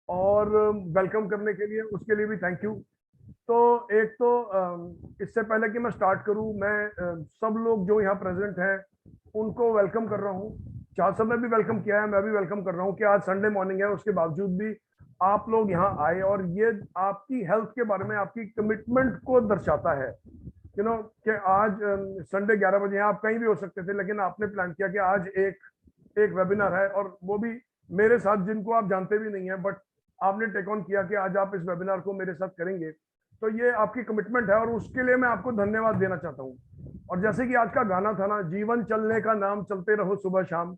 और वेलकम करने के लिए, उसके लिए भी थैंक यू। तो एक तो इससे पहले कि मैं स्टार्ट करूं, मैं सब लोग जो यहाँ प्रेजेंट हैं उनको वेलकम कर रहा हूँ। चार सब ने भी वेलकम किया है, मैं भी वेलकम कर रहा हूँ कि आज संडे मॉर्निंग है, उसके बावजूद भी आप लोग यहाँ आए, और ये आपकी हेल्थ के बारे में आपकी कमिटमेंट को दर्शाता है। कि आज संडे 11 बजे आप कहीं भी हो सकते थे, लेकिन आपने प्लान किया कि आज एक एक वेबिनार है, और वो भी मेरे साथ, जिनको आप जानते भी नहीं है, बट आपने टेक ऑन किया कि आज आप इस वेबिनार को मेरे साथ करेंगे। तो ये आपकी कमिटमेंट है, और उसके लिए मैं आपको धन्यवाद देना चाहता हूँ। और जैसे कि आज का गाना था ना, जीवन चलने का नाम, चलते रहो सुबह शाम।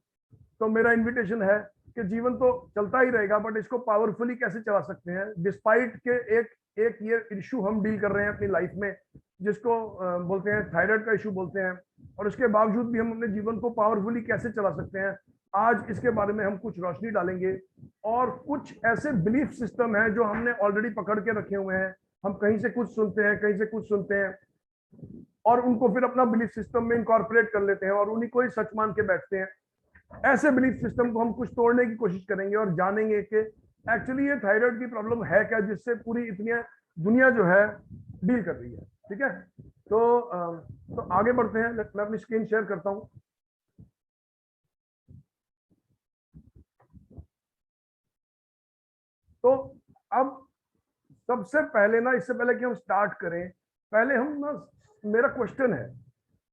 तो मेरा इनविटेशन है कि जीवन तो चलता ही रहेगा, बट इसको पावरफुली कैसे चला सकते हैं, डिस्पाइट के एक एक ये इशू हम डील कर रहे हैं अपनी लाइफ में, जिसको बोलते हैं थायराइड का इशू बोलते हैं। और उसके बावजूद भी हम अपने जीवन को पावरफुली कैसे चला सकते हैं, आज इसके बारे में हम कुछ रोशनी डालेंगे। और कुछ ऐसे बिलीफ सिस्टम हैं जो हमने ऑलरेडी पकड़ के रखे हुए हैं। हम कहीं से कुछ सुनते हैं, कहीं से कुछ सुनते हैं, और उनको फिर अपना बिलीफ सिस्टम में इनकॉर्पोरेट कर लेते हैं, और उन्हीं को ही सच मान के बैठते हैं। ऐसे बिलीफ सिस्टम को हम कुछ तोड़ने की कोशिश करेंगे, और जानेंगे कि एक्चुअली ये थायराइड की प्रॉब्लम है क्या, जिससे पूरी इतनी दुनिया जो है डील कर रही है। ठीक है, तो आगे बढ़ते हैं। मैं अपनी स्क्रीन शेयर करता हूं। तो अब सबसे पहले ना, इससे पहले कि हम स्टार्ट करें, पहले हम ना, मेरा क्वेश्चन है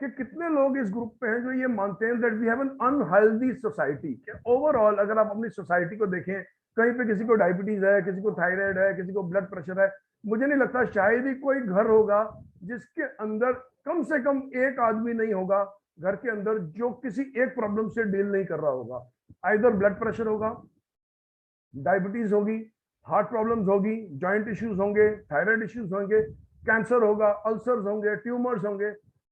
कि कितने लोग इस ग्रुप पे हैं जो ये मानते हैं that we have an unhealthy society. Overall अगर आप अपनी सोसाइटी को देखें, कहीं पे किसी को डायबिटीज है, किसी को थायराइड है, किसी को ब्लड प्रेशर है, मुझे नहीं लगता शायद ही कोई घर होगा जिसके अंदर कम से कम एक आदमी नहीं होगा घर के अंदर जो किसी एक प्रॉब्लम से डील नहीं कर रहा होगा। आइदर ब्लड प्रेशर होगा, डायबिटीज होगी, हार्ट प्रॉब्लम्स होगी, जॉइंट इश्यूज होंगे, थायराइड इश्यूज होंगे, कैंसर होगा, अल्सर्स होंगे, ट्यूमर्स होंगे।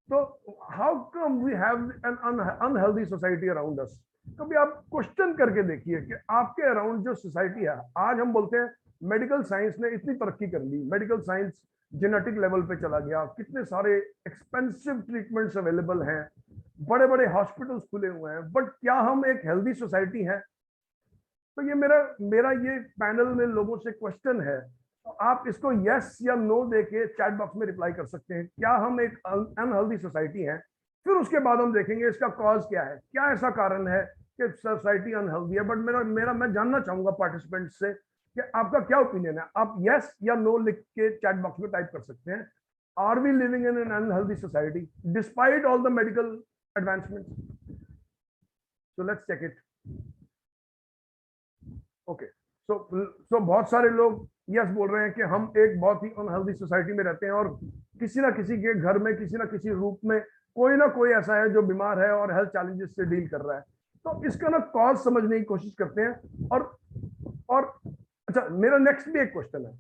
तो how come we have an unhealthy society around us? कभी आप क्वेश्चन करके देखिए कि आपके अराउंड जो सोसाइटी है। आज हम बोलते हैं मेडिकल साइंस ने इतनी तरक्की कर ली, मेडिकल साइंस जेनेटिक लेवल पे चला गया, कितने सारे एक्सपेंसिव ट्रीटमेंट्स अवेलेबल हैं, बड़े बड़े हॉस्पिटल्स खुले हुए हैं, बट क्या हम एक हेल्दी सोसाइटी है? तो ये मेरा मेरा ये पैनल में लोगों से क्वेश्चन है। तो आप इसको यस या नो देके चैट बॉक्स में रिप्लाई कर सकते हैं, क्या हम एक अनहेल्दी सोसाइटी है? फिर उसके बाद हम देखेंगे इसका कॉज क्या है, क्या ऐसा कारण है कि सोसाइटी अनहेल्दी है। बट मेरा मेरा मैं जानना चाहूंगा पार्टिसिपेंट से कि आपका क्या ओपिनियन है। आप यस या नो लिख के चैट बॉक्स में टाइप कर सकते हैं। Are we living in an unhealthy society despite all the medical advancement? So let's check it. Okay, so बहुत सारे लोग यस बोल रहे हैं कि हम एक बहुत ही अनहेल्दी सोसाइटी में रहते हैं, और किसी ना किसी के घर में, किसी ना किसी रूप में कोई ना कोई ऐसा है जो बीमार है और हेल्थ चैलेंजेस से डील कर रहा है। तो इसका ना कॉज समझने की कोशिश करते हैं। और अच्छा, मेरा नेक्स्ट भी एक क्वेश्चन है।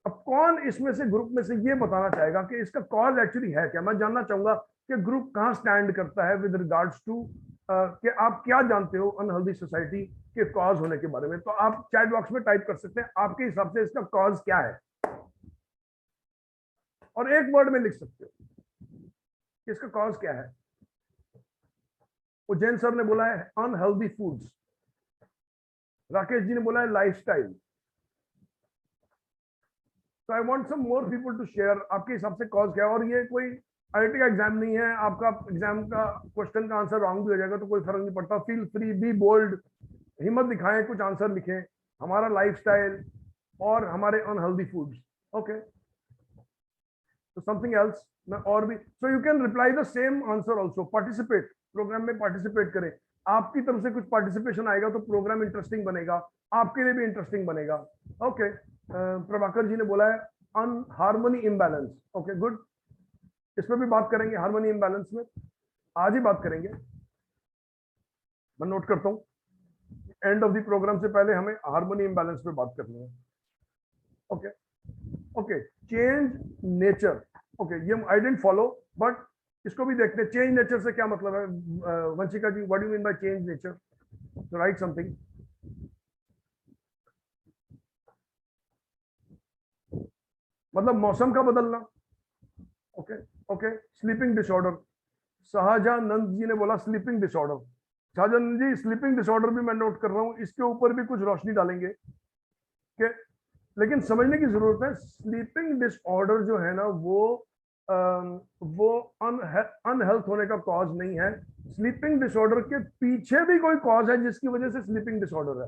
अब कौन इसमें से, ग्रुप में से, ये बताना चाहेगा कि इसका कॉज एक्चुअली है क्या? मैं जानना चाहूंगा कि ग्रुप कहाँ स्टैंड करता है विद रिगार्ड्स टू कि आप क्या जानते हो अनहेल्दी सोसाइटी के कॉज होने के बारे में। तो आप चैट बॉक्स में टाइप कर सकते हैं आपके हिसाब से इसका कॉज क्या है, और एक वर्ड में लिख सकते हो इसका कॉज क्या है। उज्जैन सर ने बोला है अनहेल्दी फूड्स, राकेश जी ने बोला है लाइफस्टाइल। तो I want some more people to share, आपके हिसाब से कॉज क्या है। और ये कोई आईआईटी का एग्जाम नहीं है, आपका एग्जाम का क्वेश्चन का आंसर रॉन्ग भी हो जाएगा तो कोई फर्क नहीं पड़ता। फील फ्री, बी बोल्ड, हिम्मत दिखाएं, कुछ आंसर लिखें। हमारा लाइफस्टाइल और हमारे अनहेल्दी फूड्स। ओके, तो समथिंग एल्स मैं और भी, so you can reply the same answer also. Participate, programme में पार्टिसिपेट करें। आपकी तरफ से कुछ पार्टिसिपेशन आएगा तो प्रोग्राम इंटरेस्टिंग बनेगा, आपके लिए भी इंटरेस्टिंग बनेगा। ओके, प्रभाकर जी ने बोला है अन हार्मोनी इम्बैलेंस। ओके गुड, इस पर भी बात करेंगे, हार्मोनी इम्बैलेंस में आज ही बात करेंगे। मैं नोट करता हूँ, एंड ऑफ द प्रोग्राम से पहले हमें हार्मोनी इम्बैलेंस पे बात करनी है। Okay okay, change nature. Okay, ये आई डेंट फॉलो, बट इसको भी देखते हैं। चेंज नेचर से क्या मतलब है? Vanshika ji, what do you mean by change nature? तो राइट समथिंग। मतलब मौसम का बदलना। Okay okay, sleeping disorder. Shahjahanand ji ने बोला sleeping disorder. Shahjahanand ji, sleeping disorder भी मैं नोट कर रहा हूं, इसके ऊपर भी कुछ रोशनी डालेंगे। कि लेकिन समझने की जरूरत है, स्लीपिंग डिसऑर्डर जो है ना वो अनहेल्थ होने का कॉज नहीं है। स्लीपिंग डिसऑर्डर के पीछे भी कोई कॉज है जिसकी वजह से स्लीपिंग डिसऑर्डर है।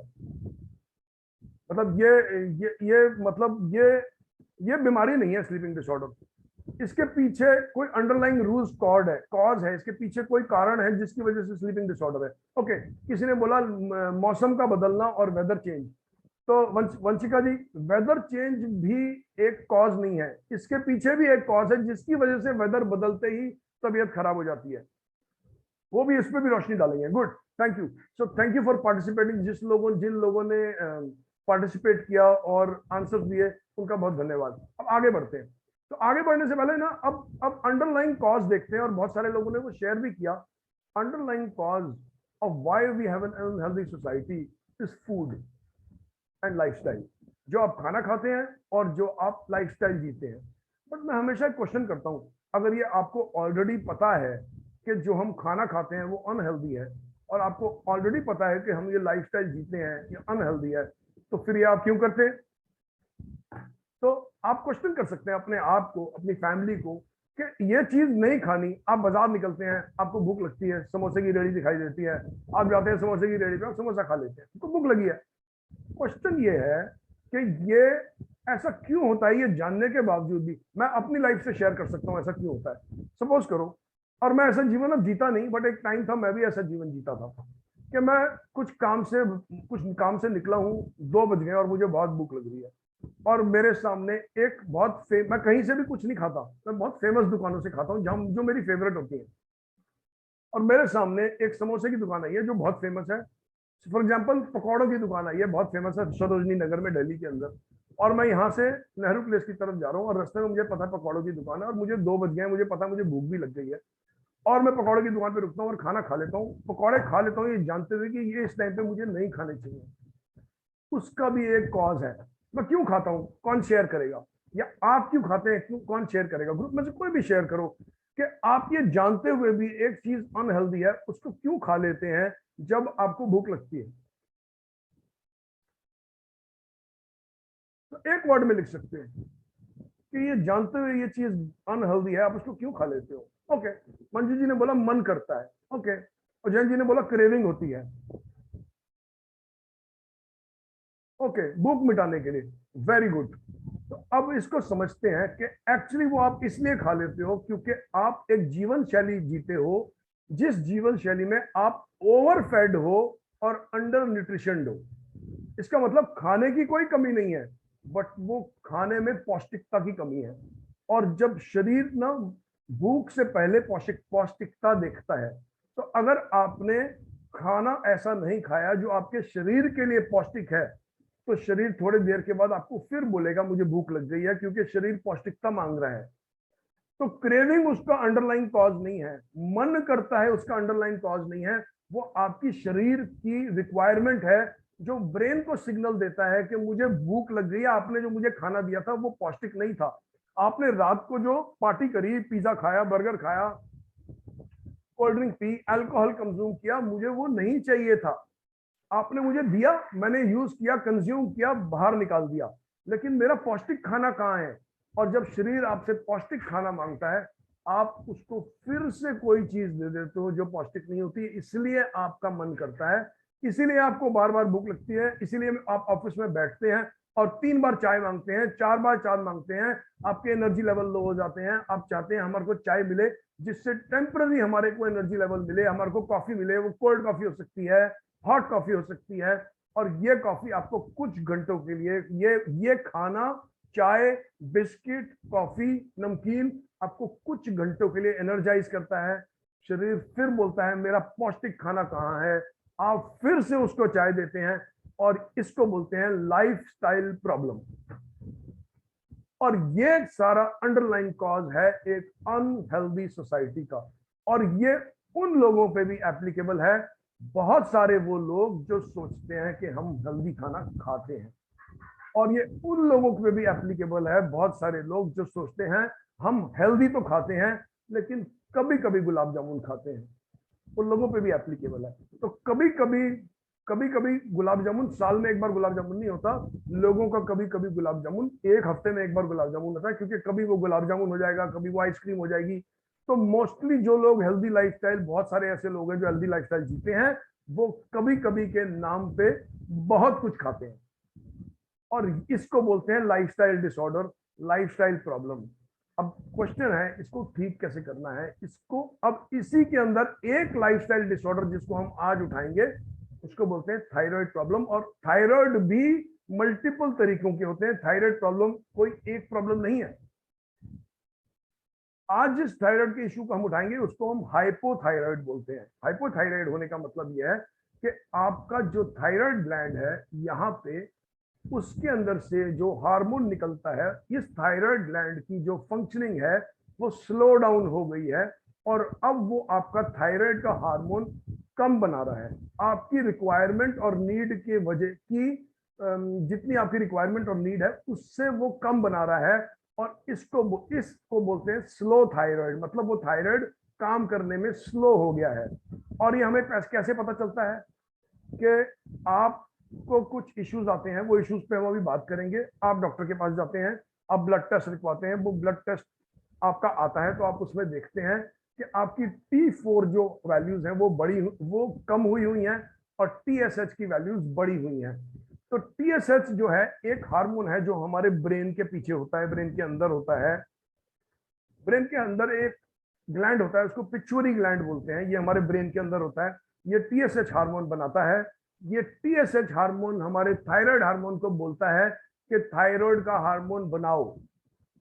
मतलब ये बीमारी नहीं है स्लीपिंग डिसऑर्डर। इसके पीछे कोई अंडरलाइंग रूल्स कॉज है, इसके पीछे कोई कारण है जिसकी वजह से स्लीपिंग डिसऑर्डर है। ओके, किसी ने बोला मौसम का बदलना और वेदर चेंज, तो वंशिका जी, वेदर चेंज भी एक कॉज नहीं है, इसके पीछे भी एक कॉज है जिसकी वजह से वेदर बदलते ही तबीयत खराब हो जाती है। वो भी, इस पे भी रोशनी डालेंगे। Good, thank you. So thank you for participating. जिन लोगों ने पार्टिसिपेट किया और आंसर दिए, उनका बहुत धन्यवाद। अब आगे बढ़ते हैं। तो आगे बढ़ने से पहले ना अब अंडरलाइन कॉज देखते हैं, और बहुत सारे लोगों ने वो शेयर भी किया। Underline cause of why we have an unhealthy society is food and lifestyle. जो आप खाना खाते हैं और जो आप लाइफस्टाइल जीते हैं। बट मैं हमेशा क्वेश्चन करता हूं, अगर ये आपको ऑलरेडी पता है कि जो हम खाना खाते हैं वो अनहेल्दी है, और आपको ऑलरेडी पता है कि हम ये लाइफस्टाइल जीते हैं ये अनहेल्दी है, तो फिर ये आप क्यों करते हैं? तो आप क्वेश्चन कर सकते हैं अपने आप को, अपनी फैमिली को, कि ये चीज नहीं खानी। आप बाजार निकलते हैं, आपको भूख लगती है, समोसे की रेडी दिखाई देती है, आप जाते हैं समोसे की रेडी पे, आप समोसा खा लेते हैं, तो भूख लगी है। क्वेश्चन ये है कि ये ऐसा क्यों होता है, ये जानने के बावजूद भी। मैं अपनी लाइफ से शेयर कर सकता हूँ ऐसा क्यों होता है। सपोज करो, और मैं ऐसा जीवन अब जीता नहीं, बट एक टाइम था मैं भी ऐसा जीवन जीता था कि मैं कुछ काम से निकला हूँ, 2 बज गए और मुझे बहुत भूख लग रही है, और मेरे सामने एक मैं कहीं से भी कुछ नहीं खाता, मैं बहुत फेमस दुकानों से खाता हूँ जो मेरी फेवरेट होती है। और मेरे सामने एक समोसे की दुकान आई है जो बहुत फेमस है। फॉर एग्जाम्पल, पकौड़ों की दुकान आई है, बहुत फेमस है सरोजनी नगर में, दिल्ली के अंदर। और मैं यहाँ से नेहरू प्लेस की तरफ जा रहा हूँ, और रास्ते में मुझे पता है पकौड़ों की दुकान है, और मुझे 2 बज गए, मुझे पता है मुझे भूख भी लग गई है, और मैं पकौड़े की दुकान पे रुकता हूँ और खाना खा लेता हूँ। पकौड़े खा लेता हूँ ये जानते हुए कि ये इस टाइम पे मुझे नहीं खाने चाहिए। उसका भी एक कॉज है। मैं क्यों खाता हूँ, कौन शेयर करेगा? या आप क्यों खाते हैं, क्यों, कौन शेयर करेगा? ग्रुप में से कोई भी शेयर करो कि आप ये जानते हुए भी एक चीज अनहेल्दी है, उसको क्यों खा लेते हैं जब आपको भूख लगती है। तो एक वर्ड में लिख सकते हैं कि ये जानते हुए ये चीज अनहेल्दी है, आप उसको क्यों खा लेते हो। ओके, मंजू जी ने बोला मन करता है। ओके, और जैन जी ने बोला क्रेविंग होती है। ओके, भूख मिटाने के लिए। Very good. तो अब इसको समझते हैं कि एक्चुअली वो आप इसलिए खा लेते हो क्योंकि आप एक जीवन शैली जीते हो, जिस जीवन शैली में आप ओवरफेड हो और अंडर न्यूट्रिशनड हो। इसका मतलब खाने की कोई कमी नहीं है, बट वो खाने में पौष्टिकता की कमी है। और जब शरीर ना भूख से पहले पौष्टिकता देखता है, तो अगर आपने खाना ऐसा नहीं खाया जो आपके शरीर के लिए पौष्टिक है, तो शरीर थोड़ी देर के बाद आपको फिर बोलेगा मुझे भूख लग गई है, क्योंकि शरीर पौष्टिकता मांग रहा है। तो क्रेविंग उसका अंडरलाइन कॉज नहीं है, मन करता है उसका अंडरलाइन कॉज नहीं है, वो आपकी शरीर की रिक्वायरमेंट है, जो ब्रेन को सिग्नल देता है कि मुझे भूख लग गई है, आपने जो मुझे खाना दिया था वो पौष्टिक नहीं था, आपने रात को जो पार्टी करी, पिज्जा खाया, बर्गर खाया, cold drink P, alcohol consume किया, मुझे वो नहीं चाहिए था। आपने मुझे दिया, मैंने यूज किया, कंज्यूम किया, बाहर निकाल दिया, लेकिन मेरा पौष्टिक खाना कहाँ है? और जब शरीर आपसे पौष्टिक खाना मांगता है, आप उसको फिर से कोई चीज दे देते हो जो पौष्टिक नहीं होती, इसलिए आपका मन करता है, इसीलिए आपको बार बार भूख लगती है, इसीलिए आप ऑफिस में बैठते हैं और 3 बार चाय मांगते हैं, 4 बार चाय मांगते हैं, आपके एनर्जी लेवल लो हो जाते हैं, आप चाहते हैं हमारे को चाय मिले जिससे टेम्पररी हमारे को एनर्जी लेवल मिले, हमारे को कॉफी मिले, वो कोल्ड कॉफी हो सकती है, हॉट कॉफी हो सकती है, और ये कॉफी आपको कुछ घंटों के लिए, ये खाना, चाय, बिस्किट, कॉफी, नमकीन आपको कुछ घंटों के लिए एनर्जाइज करता है। शरीर फिर बोलता है मेरा पौष्टिक खाना कहाँ है, आप फिर से उसको चाय देते हैं, और इसको बोलते हैं लाइफस्टाइल प्रॉब्लम। और ये सारा अंडरलाइन कॉज है एक अनहेल्दी सोसाइटी का, और ये उन लोगों पे भी एप्लीकेबल है, बहुत सारे वो लोग जो सोचते हैं कि हम हेल्दी खाना खाते हैं, और ये उन लोगों पे भी एप्लीकेबल है, बहुत सारे लोग जो सोचते हैं हम हेल्दी तो खाते हैं लेकिन कभी कभी गुलाब जामुन खाते हैं, उन लोगों पे भी एप्लीकेबल है। तो कभी कभी कभी कभी गुलाब जामुन, साल में एक बार गुलाब जामुन नहीं होता, लोगों का कभी कभी गुलाब जामुन, एक हफ्ते में एक बार गुलाब जामुन होता है, क्योंकि कभी वो गुलाब जामुन हो जाएगा, कभी वो आइसक्रीम हो जाएगी। तो मोस्टली जो लोग हेल्दी लाइफस्टाइल, बहुत सारे ऐसे लोग हैं जो हेल्दी लाइफस्टाइल जीते हैं, वो कभी कभी के नाम पे बहुत कुछ खाते हैं, और इसको बोलते हैं लाइफस्टाइल डिसऑर्डर, लाइफस्टाइल प्रॉब्लम। अब क्वेश्चन है इसको ठीक कैसे करना है इसको। अब इसी के अंदर एक लाइफस्टाइल डिसऑर्डर जिसको हम आज उठाएंगे, उसको बोलते हैं थायराइड प्रॉब्लम। और थायराइड भी मल्टीपल तरीकों के होते हैं, थायराइड प्रॉब्लम कोई एक प्रॉब्लम नहीं है। आज जिस थायराइड के इश्यू को हम उठाएंगे उसको हम हाइपोथायराइड बोलते हैं। हाइपोथायराइड होने का मतलब यह है कि आपका जो थायराइड ग्लैंड है, यहाँ पे उसके अंदर से जो हार्मोन निकलता है, इस थायराइड ग्लैंड की जो फंक्शनिंग है वो स्लो डाउन हो गई है, और अब वो आपका थायराइड का हार्मोन कम बना रहा है। आपकी रिक्वायरमेंट और नीड के वजह की, जितनी आपकी रिक्वायरमेंट और नीड है उससे वो कम बना रहा है, और इसको बोलते हैं स्लो थायराइड। मतलब वो थायराइड काम करने में स्लो हो गया है। और ये हमें कैसे पता चलता है कि आपको कुछ इश्यूज आते हैं, वो इश्यूज पे हम अभी बात करेंगे। आप डॉक्टर के पास जाते हैं, आप ब्लड टेस्ट लिखवाते हैं, वो ब्लड टेस्ट आपका आता है तो आप उसमें देखते हैं कि आपकी T4 जो वैल्यूज हैं वो कम हुई हैं, और TSH की वैल्यूज बढ़ी हुई हैं। तो TSH जो है एक हार्मोन है जो हमारे ब्रेन के पीछे होता है, ब्रेन के अंदर होता है। ब्रेन के अंदर एक ग्लैंड होता है, उसको पिट्यूटरी ग्लैंड बोलते हैं, ये हमारे ब्रेन के अंदर होता है। ये TSH हार्मोन बनाता है। ये TSH हार्मोन हमारे थायराइड हार्मोन को बोलता है कि थायराइड का हार्मोन बनाओ।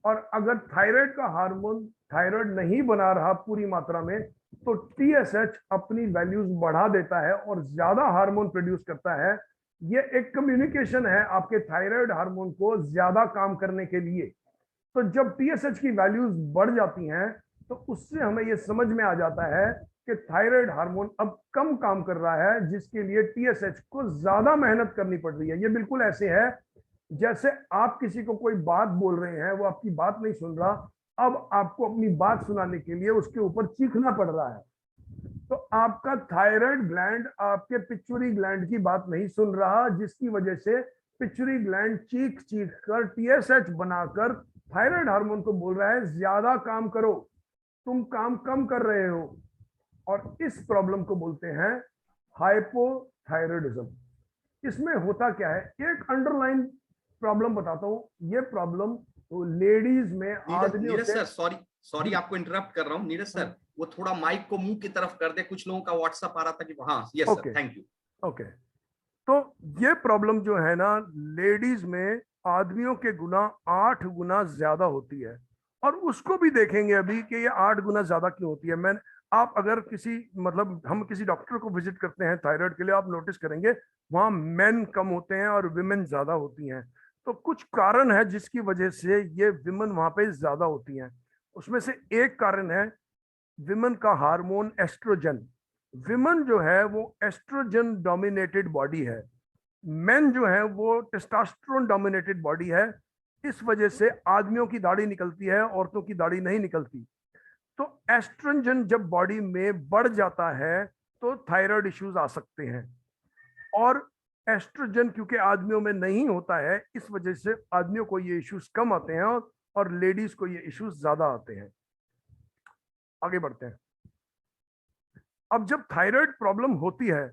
और अगर थायराइड का हार्मोन थायराइड नहीं बना रहा पूरी मात्रा में, तो TSH अपनी वैल्यूज बढ़ा देता है और ज्यादा हार्मोन प्रोड्यूस करता है। ये एक कम्युनिकेशन है आपके थायराइड हार्मोन को ज्यादा काम करने के लिए। तो जब TSH की वैल्यूज बढ़ जाती हैं, तो उससे हमें यह समझ में आ जाता है कि थायराइड हार्मोन अब कम काम कर रहा है, जिसके लिए TSH को ज्यादा मेहनत करनी पड़ रही है। ये बिल्कुल ऐसे है जैसे आप किसी को कोई बात बोल रहे हैं, वो आपकी बात नहीं सुन रहा, अब आपको अपनी बात सुनाने के लिए उसके ऊपर चीखना पड़ रहा है। तो आपका थायराइड ग्लैंड आपके पिट्यूटरी ग्लैंड की बात नहीं सुन रहा, जिसकी वजह से पिट्यूटरी ग्लैंड चीख चीख कर TSH बनाकर थायराइड हार्मोन को बोल रहा है ज्यादा काम करो, तुम काम कम कर रहे हो। और इस प्रॉब्लम को बोलते हैं हाइपोथायराइडिज्म। इसमें होता क्या है, एक अंडरलाइन प्रॉब्लम बताता हूं। ये प्रॉब्लम तो लेडीज में आदमी नीरज होते हैं। सर, सॉरी आपको इंटरप्ट कर रहा हूँ। नीरज सर, वो थोड़ा माइक को मुंह की तरफ कर दे, कुछ लोगों का व्हाट्सएप आ रहा था कि हाँ, yes sir, thank you. Okay, तो ये प्रॉब्लम जो है ना, लेडीज में आदमियों के गुना 8 गुना ज्यादा होती है। और उसको भी देखेंगे अभी कि ये 8 गुना ज्यादा क्यों होती है। आप अगर किसी, मतलब हम किसी डॉक्टर को विजिट करते हैं थायराइड के लिए, आप नोटिस करेंगे वहां मेन कम होते हैं और विमेन ज्यादा होती हैं। तो कुछ कारण है जिसकी वजह से ये विमेन वहां पे ज्यादा होती हैं। उसमें से एक कारण है विमेन का हार्मोन एस्ट्रोजन। विमेन जो है वो एस्ट्रोजन डोमिनेटेड बॉडी है, मेन जो है वो टेस्टोस्टेरोन डोमिनेटेड बॉडी है। इस वजह से आदमियों की दाढ़ी निकलती है, औरतों की दाढ़ी नहीं निकलती। तो एस्ट्रोजन जब बॉडी में बढ़ जाता है तो थायराइड इश्यूज आ सकते हैं। और एस्ट्रोजन क्योंकि आदमियों में नहीं होता है, इस वजह से आदमियों को ये इश्यूज कम आते हैं, और लेडीज को ये इश्यूज ज्यादा आते हैं। आगे बढ़ते हैं। अब जब थायराइड प्रॉब्लम होती है,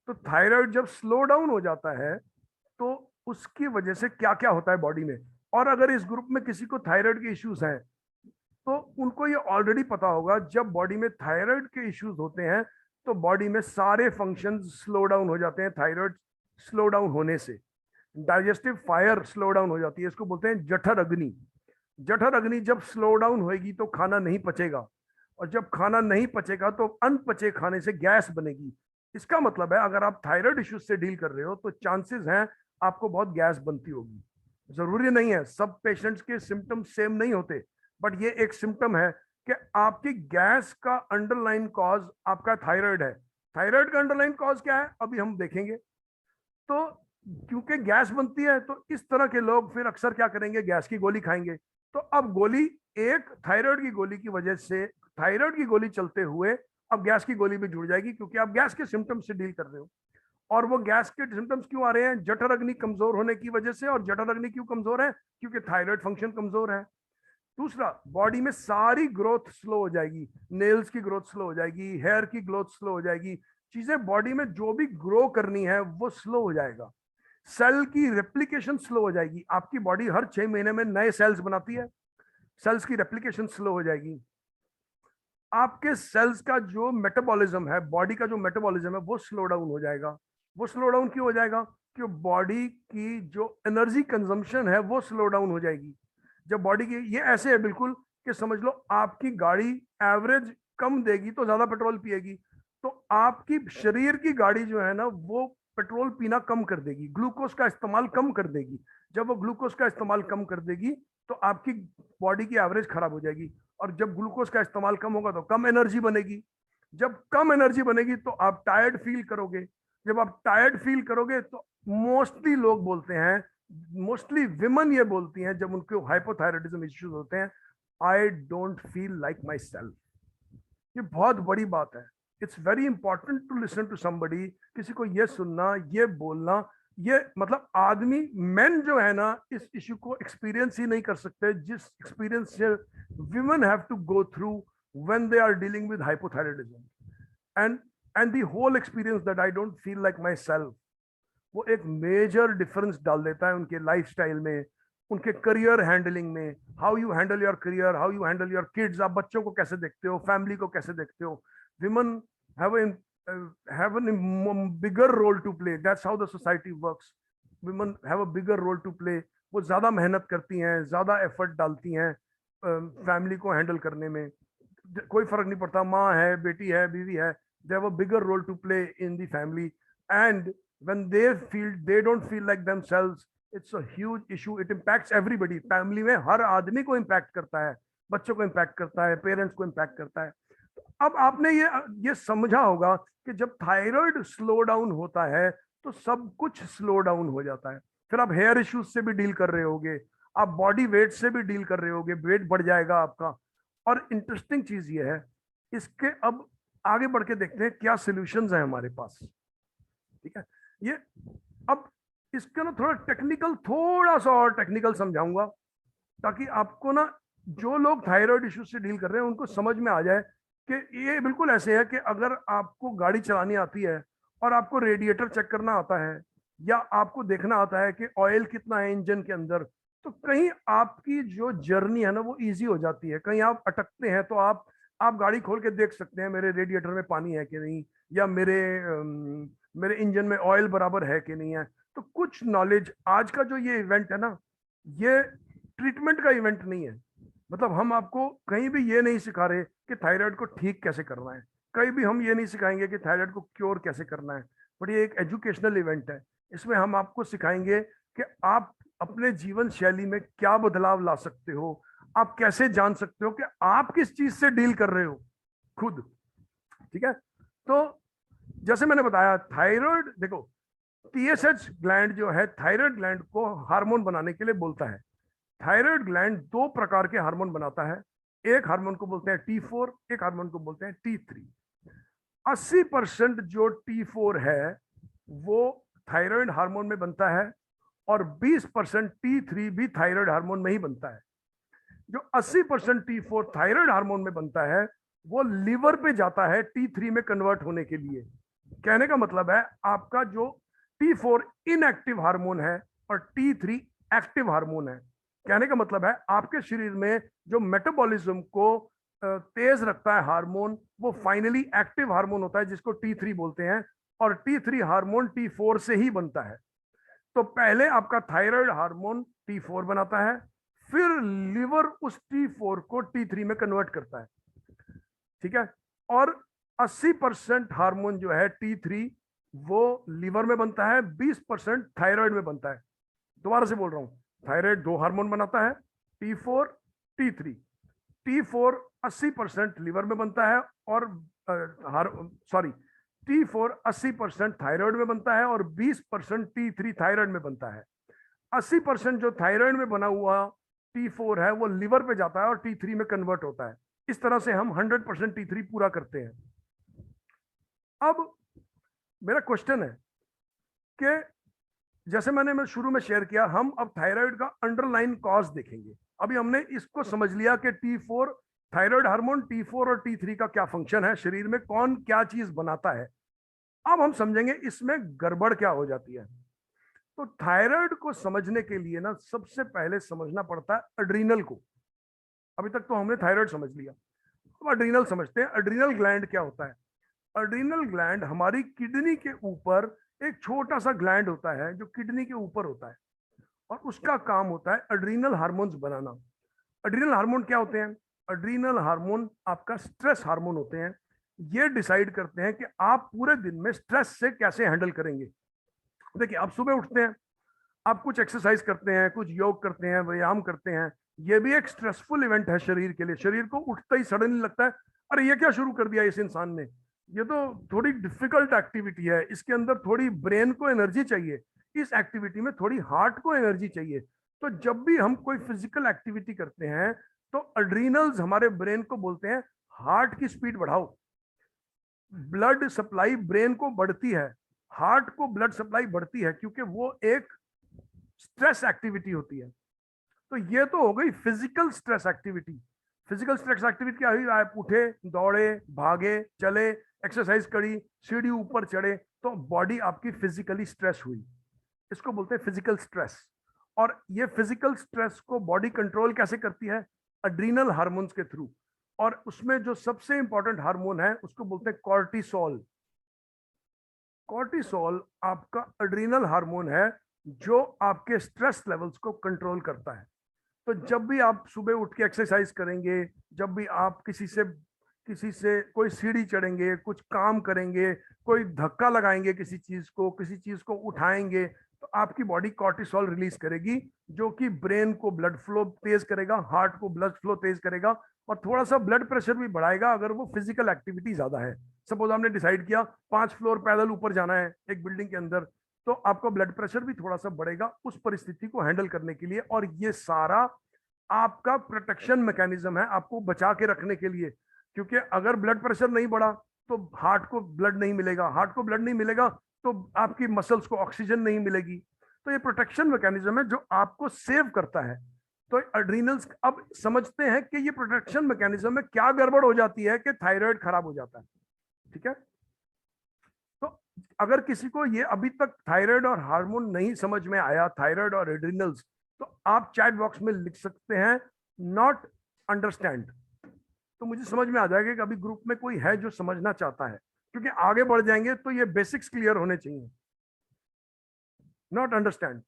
तो थायराइड जब स्लो डाउन हो जाता है, तो उसकी वजह से क्या क्या होता है बॉडी में। और अगर इस ग्रुप में किसी को थायराइड के इश्यूज हैं, तो उनको ये ऑलरेडी पता होगा, जब बॉडी में थायराइड के इश्यूज होते हैं तो बॉडी में सारे फंक्शन स्लो डाउन हो जाते हैं। थायराइड स्लो डाउन होने से डाइजेस्टिव फायर स्लो डाउन हो जाती है, इसको बोलते हैं जठर अग्नि। जठर अग्नि जब स्लो डाउन होएगी तो खाना नहीं पचेगा, और जब खाना नहीं पचेगा तो अनपचे खाने से गैस बनेगी। इसका मतलब है अगर आप थायराइड इश्यूज से डील कर रहे हो तो चांसेस हैं आपको बहुत गैस बनती होगी। जरूरी नहीं है, सब पेशेंट्स के सिम्टम्स सेम नहीं होते, बट ये एक सिम्टम है कि आपकी गैस का अंडरलाइन कॉज आपका थायराइड है। थायराइड का अंडरलाइन कॉज क्या है अभी हम देखेंगे। तो क्योंकि गैस बनती है तो इस तरह के लोग फिर अक्सर क्या करेंगे, गैस की गोली खाएंगे। तो अब गोली, एक थायराइड की गोली की वजह से, थायराइड की गोली चलते हुए अब गैस की गोली भी जुड़ जाएगी, क्योंकि आप गैस के सिम्टम्स से डील कर रहे हो। और वो गैस के सिम्टम्स क्यों आ रहे हैं? जठर अग्नि कमजोर होने की वजह से। और जठर अग्नि क्यों कमजोर है? क्योंकि थायराइड फंक्शन कमजोर है। दूसरा, बॉडी में सारी ग्रोथ स्लो हो जाएगी, नेल्स की ग्रोथ स्लो हो जाएगी, हेयर की ग्रोथ स्लो हो जाएगी, चीजें बॉडी में जो भी ग्रो करनी है वो स्लो हो जाएगा। सेल की रेप्लिकेशन स्लो हो जाएगी। आपकी बॉडी हर 6 महीने में नए सेल्स बनाती है, सेल्स की रेप्लिकेशन स्लो हो जाएगी। आपके सेल्स का जो मेटाबॉलिज्म है, बॉडी का जो मेटाबॉलिज्म है, वो स्लो डाउन हो जाएगा। वो स्लो डाउन क्यों हो जाएगा? कि बॉडी की जो एनर्जी कंजम्पशन है वो स्लो डाउन हो जाएगी। जब बॉडी की, ये ऐसे है बिल्कुल कि समझ लो आपकी गाड़ी एवरेज कम देगी तो ज्यादा पेट्रोल पिएगी, तो आपकी शरीर की गाड़ी जो है ना वो पेट्रोल पीना कम कर देगी, ग्लूकोज का इस्तेमाल कम कर देगी। जब वो ग्लूकोज का इस्तेमाल कम कर देगी तो आपकी बॉडी की एवरेज खराब हो जाएगी। और जब ग्लूकोज का इस्तेमाल कम होगा तो कम एनर्जी बनेगी। जब कम एनर्जी बनेगी तो आप टायर्ड फील करोगे। जब आप टायर्ड फील करोगे तो मोस्टली लोग बोलते हैं, मोस्टली विमेन ये बोलती हैं जब उनको हाइपोथायराइडिज्म इश्यूज होते हैं, I don't feel like myself. ये बहुत बड़ी बात है। It's very important to listen to somebody. किसी को ये सुनना, ये बोलना, ये मतलब आदमी, मेन जो है ना, इस इश्यू को एक्सपीरियंस ही नहीं कर सकते जिस एक्सपीरियंस से women have to go through when they are dealing with hypothyroidism. And the whole experience that I don't feel like myself, वो एक मेजर डिफरेंस डाल देता है उनके लाइफस्टाइल में, उनके करियर हैंडलिंग में। How you handle your career, how you handle your kids, आप बच्चों को कैसे देखते हो, फैमिली को कैसे देखते हो। Women have a bigger role to play. That's how the society works. Women have a bigger role to play. वो ज्यादा मेहनत करती हैं, ज्यादा एफर्ट डालती हैं फैमिली को हैंडल करने में। कोई फर्क नहीं पड़ता, माँ है, बेटी है, बीवी है, they have a bigger role to play in the family. And when they don't feel like themselves, it's a huge issue. It impacts everybody. Family में हर आदमी को इम्पैक्ट करता है, बच्चों को इम्पैक्ट करता है, पेरेंट्स को इम्पैक्ट करता है। अब आपने ये समझा होगा कि जब थायराइड स्लो डाउन होता है तो सब कुछ स्लो डाउन हो जाता है। फिर आप हेयर इश्यूज से भी डील कर रहे होगे, आप बॉडी वेट से भी डील कर रहे होगे, वेट बढ़ जाएगा आपका। और इंटरेस्टिंग चीज ये है, इसके अब आगे बढ़ के देखते हैं क्या सॉल्यूशंस हैं हमारे पास। ठीक है, ये अब इसका ना थोड़ा सा और टेक्निकल समझाऊंगा, ताकि आपको ना, जो लोग थायराइड इश्यूज से डील कर रहे हैं उनको समझ में आ जाए कि ये बिल्कुल ऐसे है कि अगर आपको गाड़ी चलानी आती है और आपको रेडिएटर चेक करना आता है, या आपको देखना आता है कि ऑयल कितना है इंजन के अंदर, तो कहीं आपकी जो जर्नी है ना वो इजी हो जाती है। कहीं आप अटकते हैं तो आप गाड़ी खोल के देख सकते हैं मेरे रेडिएटर में पानी है कि नहीं, या मेरे इंजन में ऑयल बराबर है कि नहीं है। तो कुछ नॉलेज, आज का जो ये इवेंट है ना, ये ट्रीटमेंट का इवेंट नहीं है। मतलब हम आपको कहीं भी ये नहीं सिखा रहे कि थायराइड को ठीक कैसे करना है, कहीं भी हम ये नहीं सिखाएंगे कि थायराइड को क्योर कैसे करना है, बट ये एक एजुकेशनल इवेंट है। इसमें हम आपको सिखाएंगे कि आप अपने जीवन शैली में क्या बदलाव ला सकते हो, आप कैसे जान सकते हो कि आप किस चीज से डील कर रहे हो खुद। ठीक है, तो जैसे मैंने बताया, थायराइड, देखो, टीएसएच ग्लैंड जो है थायराइड ग्लैंड को हार्मोन बनाने के लिए बोलता है। थायराइड ग्लैंड 2 प्रकार के हार्मोन बनाता है। एक हार्मोन को बोलते हैं T4, एक हार्मोन को बोलते हैं T3। 80% जो T4 है वो थायराइड हार्मोन में बनता है, और 20% T3 भी थायराइड हार्मोन में ही बनता है। जो 80% T4 थायराइड हार्मोन में बनता है वो लीवर पे जाता है T3 में कन्वर्ट होने के लिए। कहने का मतलब है, आपका जो T4 इनएक्टिव हार्मोन है और T3 एक्टिव हार्मोन है। कहने का मतलब है, आपके शरीर में जो मेटाबॉलिज्म को तेज रखता है हार्मोन, वो फाइनली एक्टिव हार्मोन होता है जिसको T3 बोलते हैं, और T3 हार्मोन T4 से ही बनता है। तो पहले आपका थायराइड हार्मोन T4 बनाता है, फिर लीवर उस T4 को T3 में कन्वर्ट करता है। ठीक है, और 80% हार्मोन जो है T3 वो लीवर में बनता है, 20% थायराइड में बनता है। दोबारा से बोल रहा हूं, थायराइड 2 हार्मोन बनाता है, T4 T3। T4 80% लीवर में बनता है, और T4 80% थायराइड में बनता है, और 20% T3 थायराइड में बनता है। 80% जो थायराइड में बना हुआ T4 है वो लीवर पे जाता है और T3 में कन्वर्ट होता है। इस तरह से हम 100% T3 पूरा करते हैं। अब मेरा क्वेश्चन है कि जैसे मैं शुरू में शेयर किया, हम अब थायराइड का अंडरलाइन कॉज देखेंगे। अभी हमने इसको समझ लिया कि T4 थायराइड हार्मोन, T4 और T3 का क्या फंक्शन है शरीर में, कौन क्या चीज बनाता है। अब हम समझेंगे इसमें गड़बड़ क्या हो जाती है। तो थायराइड को समझने के लिए ना सबसे पहले समझना पड़ता है एड्रीनल को। अभी तक तो हमने थायराइड समझ लिया, अब एड्रीनल समझते हैं। एड्रीनल ग्लैंड क्या होता है? एड्रीनल ग्लैंड हमारी किडनी के ऊपर एक छोटा सा ग्लैंड होता है जो किडनी के ऊपर होता है, और उसका काम होता है एड्रीनल हार्मोन्स बनाना। एड्रीनल हार्मोन क्या होते हैं? एड्रीनल हार्मोन आपका स्ट्रेस हार्मोन होते हैं। ये डिसाइड करते हैं कि आप पूरे दिन में स्ट्रेस से कैसे हैंडल करेंगे। देखिए, आप सुबह उठते हैं, आप कुछ एक्सरसाइज करते हैं, कुछ योग करते हैं, व्यायाम करते हैं, ये भी एक स्ट्रेसफुल इवेंट है शरीर के लिए। शरीर को उठते ही सडनली लगता है अरे ये क्या शुरू कर दिया इस इंसान ने, ये तो थोड़ी डिफिकल्ट एक्टिविटी है, इसके अंदर थोड़ी ब्रेन को एनर्जी चाहिए, इस एक्टिविटी में थोड़ी हार्ट को एनर्जी चाहिए। तो जब भी हम कोई फिजिकल एक्टिविटी करते हैं तो एड्रीनल्स हमारे ब्रेन को बोलते हैं हार्ट की स्पीड बढ़ाओ। ब्लड सप्लाई ब्रेन को बढ़ती है, हार्ट को ब्लड सप्लाई बढ़ती है, क्योंकि वो एक स्ट्रेस एक्टिविटी होती है। तो ये तो हो गई physical stress activity. Physical stress activity क्या हुई? आप उठे, दौड़े, भागे, चले, एक्सरसाइज करी, सीढ़ी ऊपर चढ़े, तो बॉडी आपकी फिजिकली स्ट्रेस हुई। इसको बोलते हैं फिजिकल स्ट्रेस। और ये फिजिकल स्ट्रेस को बॉडी कंट्रोल कैसे करती है? एड्रीनल हार्मोन्स के थ्रू। और उसमें जो सबसे इंपॉर्टेंट हार्मोन है उसको बोलते हैं कॉर्टिसोल। कॉर्टिसोल आपका एड्रीनल हार्मोन है जो आपके स्ट्रेस लेवल्स को कंट्रोल करता है। तो जब भी आप सुबह उठ के एक्सरसाइज करेंगे, जब भी आप किसी से कोई सीढ़ी चढ़ेंगे, कुछ काम करेंगे, कोई धक्का लगाएंगे किसी चीज को उठाएंगे, तो आपकी बॉडी कॉर्टिसोल रिलीज करेगी, जो कि ब्रेन को ब्लड फ्लो तेज करेगा, हार्ट को ब्लड फ्लो तेज करेगा, और थोड़ा सा ब्लड प्रेशर भी बढ़ाएगा अगर वो फिजिकल एक्टिविटी ज्यादा है। सपोज आपने डिसाइड किया 5 फ्लोर पैदल ऊपर जाना है एक बिल्डिंग के अंदर, तो आपका ब्लड प्रेशर भी थोड़ा सा बढ़ेगा उस परिस्थिति को हैंडल करने के लिए। और ये सारा आपका प्रोटेक्शन मैकेनिज्म है, आपको बचा के रखने के लिए। क्योंकि अगर ब्लड प्रेशर नहीं बढ़ा तो हार्ट को ब्लड नहीं मिलेगा, हार्ट को ब्लड नहीं मिलेगा तो आपकी मसल्स को ऑक्सीजन नहीं मिलेगी। तो ये प्रोटेक्शन मैकेनिज्म है जो आपको सेव करता है। तो एड्रीनल्स अब समझते हैं कि ये प्रोटेक्शन मैकेनिज्म में क्या गड़बड़ हो जाती है कि थायराइड खराब हो जाता है। ठीक है, तो अगर किसी को ये अभी तक थायराइड और हार्मोन नहीं समझ में आया, थायराइड और एड्रीनल्स, तो आप चैट बॉक्स में लिख सकते हैं नॉट अंडरस्टैंड, तो मुझे समझ में आ जाएगा कि अभी ग्रुप में कोई है जो समझना चाहता है। क्योंकि आगे बढ़ जाएंगे तो ये बेसिक्स क्लियर होने चाहिए। नॉट अंडरस्टैंड,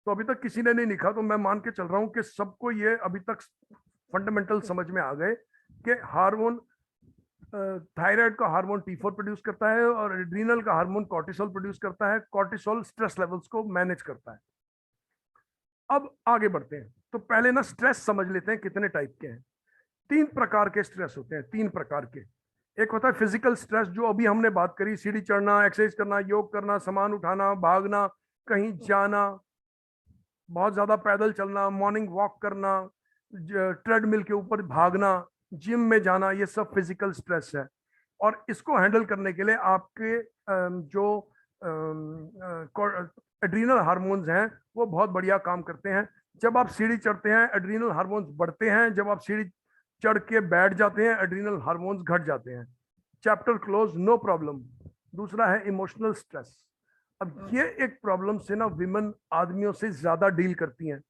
तो अभी तक किसी ने नहीं लिखा, तो मैं मान के चल रहा हूं कि सबको ये अभी तक फंडामेंटल समझ में आ गए कि हार्मोन, थायराइड का हार्मोन T4 प्रोड्यूस करता है और एड्रीनल का हार्मोन कॉर्टिसोल प्रोड्यूस करता है। कॉर्टिसोल स्ट्रेस लेवल्स को मैनेज करता है। अब आगे बढ़ते हैं, तो पहले ना स्ट्रेस समझ लेते हैं कितने टाइप के हैं। 3 प्रकार के स्ट्रेस होते हैं, 3 प्रकार के। एक होता है फिजिकल स्ट्रेस, जो अभी हमने बात करी, सीढ़ी चढ़ना, एक्सरसाइज करना, योग करना, सामान उठाना, भागना, कहीं जाना, बहुत ज्यादा पैदल चलना, मॉर्निंग वॉक करना, ट्रेडमिल के ऊपर भागना, जिम में जाना, ये सब फिजिकल स्ट्रेस है। और इसको हैंडल करने के लिए आपके जो एड्रीनल हार्मोन्स हैं वो बहुत बढ़िया काम करते हैं। जब आप सीढ़ी चढ़ते हैं एड्रीनल हार्मोन्स बढ़ते हैं, जब आप सीढ़ी चढ़ के बैठ जाते हैं एड्रीनल हार्मोन्स घट जाते हैं। Chapter close, no problem. दूसरा है इमोशनल स्ट्रेस। अब ये एक प्रॉब्लम से ना विमेन आदमियों से ज्यादा डील करती हैं।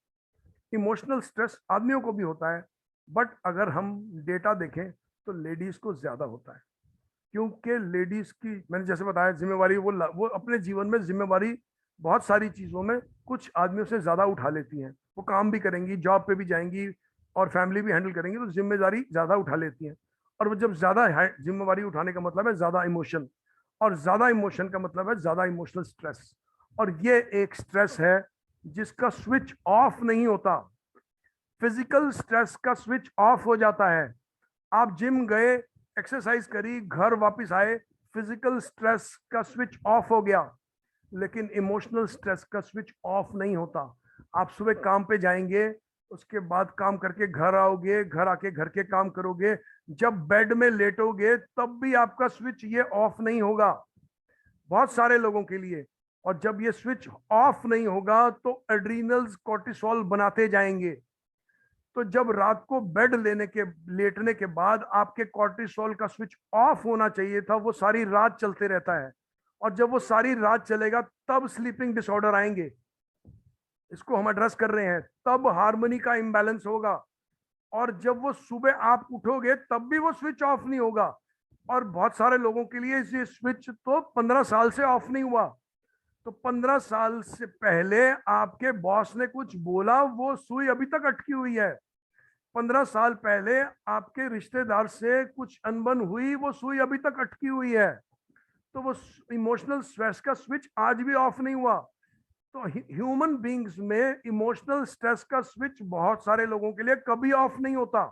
इमोशनल स्ट्रेस आदमियों को भी होता है, बट अगर हम डेटा देखें तो लेडीज को ज्यादा होता है। क्योंकि लेडीज की, मैंने जैसे बताया, जिम्मेवारी, वो अपने जीवन में जिम्मेवारी बहुत सारी चीजों में कुछ आदमियों से ज्यादा उठा लेती हैं। वो काम भी करेंगी, जॉब पे भी जाएंगी और फैमिली भी हैंडल करेंगी, तो जिम्मेदारी ज्यादा उठा लेती हैं। और वो जब ज्यादा जिम्मेवारी उठाने का मतलब है ज्यादा इमोशन, और ज्यादा इमोशन का मतलब है ज्यादा इमोशनल स्ट्रेस। और ये एक स्ट्रेस है जिसका स्विच ऑफ नहीं होता। फिजिकल स्ट्रेस का स्विच ऑफ हो जाता है। आप जिम गए, एक्सरसाइज करी, घर वापस आए, फिजिकल स्ट्रेस का स्विच ऑफ हो गया, लेकिन इमोशनल स्ट्रेस का स्विच ऑफ नहीं होता। आप सुबह काम पे जाएंगे उसके बाद काम करके घर आओगे, घर आके घर के काम करोगे, जब बेड में लेटोगे तब भी आपका स्विच ये ऑफ नहीं होगा, बहुत सारे लोगों के लिए। और जब ये स्विच ऑफ नहीं होगा तो एड्रीनल्स कोर्टिसोल बनाते जाएंगे। तो जब रात को बेड लेटने के बाद आपके कोर्टिसोल का स्विच ऑफ होना चाहिए था, वो सारी रात चलते रहता है। और जब वो सारी रात चलेगा तब स्लीपिंग डिसऑर्डर आएंगे, इसको हम एड्रेस कर रहे हैं। तब हार्मनी का इम्बैलेंस होगा। और जब वो सुबह आप उठोगे तब भी वो स्विच ऑफ नहीं होगा। और बहुत सारे लोगों के लिए ये स्विच तो 15 साल से ऑफ नहीं हुआ। तो 15 साल से पहले आपके बॉस ने कुछ बोला, वो सुई अभी तक अटकी हुई है। 15 साल पहले आपके रिश्तेदार से कुछ अनबन हुई, वो सुई अभी तक अटकी हुई है। तो वो इमोशनल स्ट्रेस का स्विच आज भी ऑफ नहीं हुआ। तो ह्यूमन बींग्स में इमोशनल स्ट्रेस का स्विच बहुत सारे लोगों के लिए कभी ऑफ नहीं होता।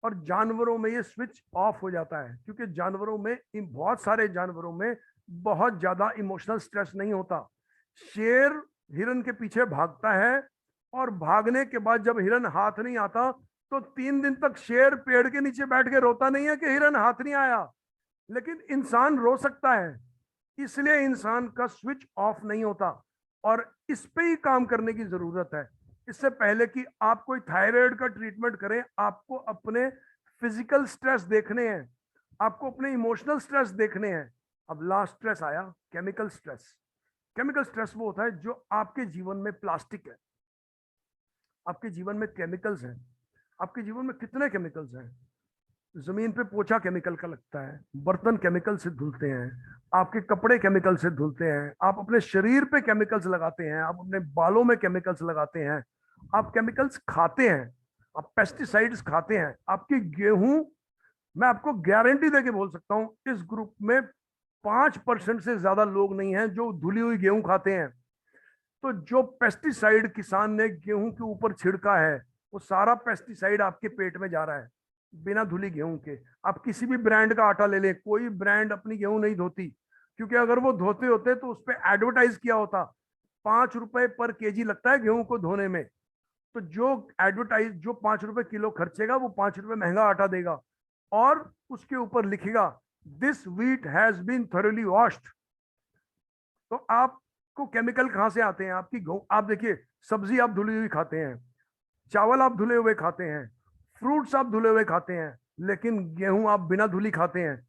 और जानवरों में ये स्विच ऑफ हो जाता है, क्योंकि जानवरों में, बहुत सारे जानवरों में बहुत ज्यादा इमोशनल स्ट्रेस नहीं होता। शेर हिरन के पीछे भागता है, और भागने के बाद जब हिरन हाथ नहीं आता तो 3 दिन तक शेर पेड़ के नीचे बैठ के रोता नहीं है कि हिरन हाथ नहीं आया। लेकिन इंसान रो सकता है, इसलिए इंसान का स्विच ऑफ नहीं होता। और इस पे ही काम करने की जरूरत है। इससे पहले कि आप कोई थायराइड का ट्रीटमेंट करें, आपको अपने फिजिकल स्ट्रेस देखने हैं, आपको अपने इमोशनल स्ट्रेस देखने हैं। अब लास्ट स्ट्रेस आया, केमिकल स्ट्रेस। केमिकल स्ट्रेस वो होता है जो आपके जीवन में प्लास्टिक है, आपके जीवन में केमिकल्स हैं। आपके जीवन में कितने केमिकल्स हैं? जमीन पे पोछा केमिकल का लगता है, बर्तन केमिकल से धुलते हैं, आपके कपड़े केमिकल से धुलते हैं, आप अपने शरीर पे केमिकल्स लगाते हैं, आप अपने बालों में केमिकल्स लगाते हैं, आप केमिकल्स खाते हैं, आप पेस्टिसाइड्स खाते हैं। आपकी गेहूं, मैं आपको गारंटी देके बोल सकता हूं, इस ग्रुप में 5% से ज्यादा लोग नहीं हैं जो धुली हुई गेहूं खाते हैं। तो जो पेस्टिसाइड किसान ने गेहूं के ऊपर छिड़का है, वो सारा पेस्टिसाइड आपके पेट में जा रहा है, बिना धुली गेहूं के। आप किसी भी ब्रांड का आटा ले लें, कोई ब्रांड अपनी गेहूं नहीं धोती, क्योंकि अगर वो धोते होते तो उस पर एडवर्टाइज किया होता 5 रुपए पर केजी लगता है गेहूं को धोने में। तो जो 5 रुपए किलो खर्चेगा, वो 5 रुपए महंगा आटा देगा, और उसके ऊपर लिखेगा this wheat has been thoroughly washed. तो आपको केमिकल कहां से आते हैं? आपकी आप देखिए, सब्जी आप धुली हुई खाते हैं, चावल आप धुले हुए खाते हैं, फ्रूट्स आप धुले हुए खाते हैं, लेकिन गेहूं आप बिना धुली खाते हैं।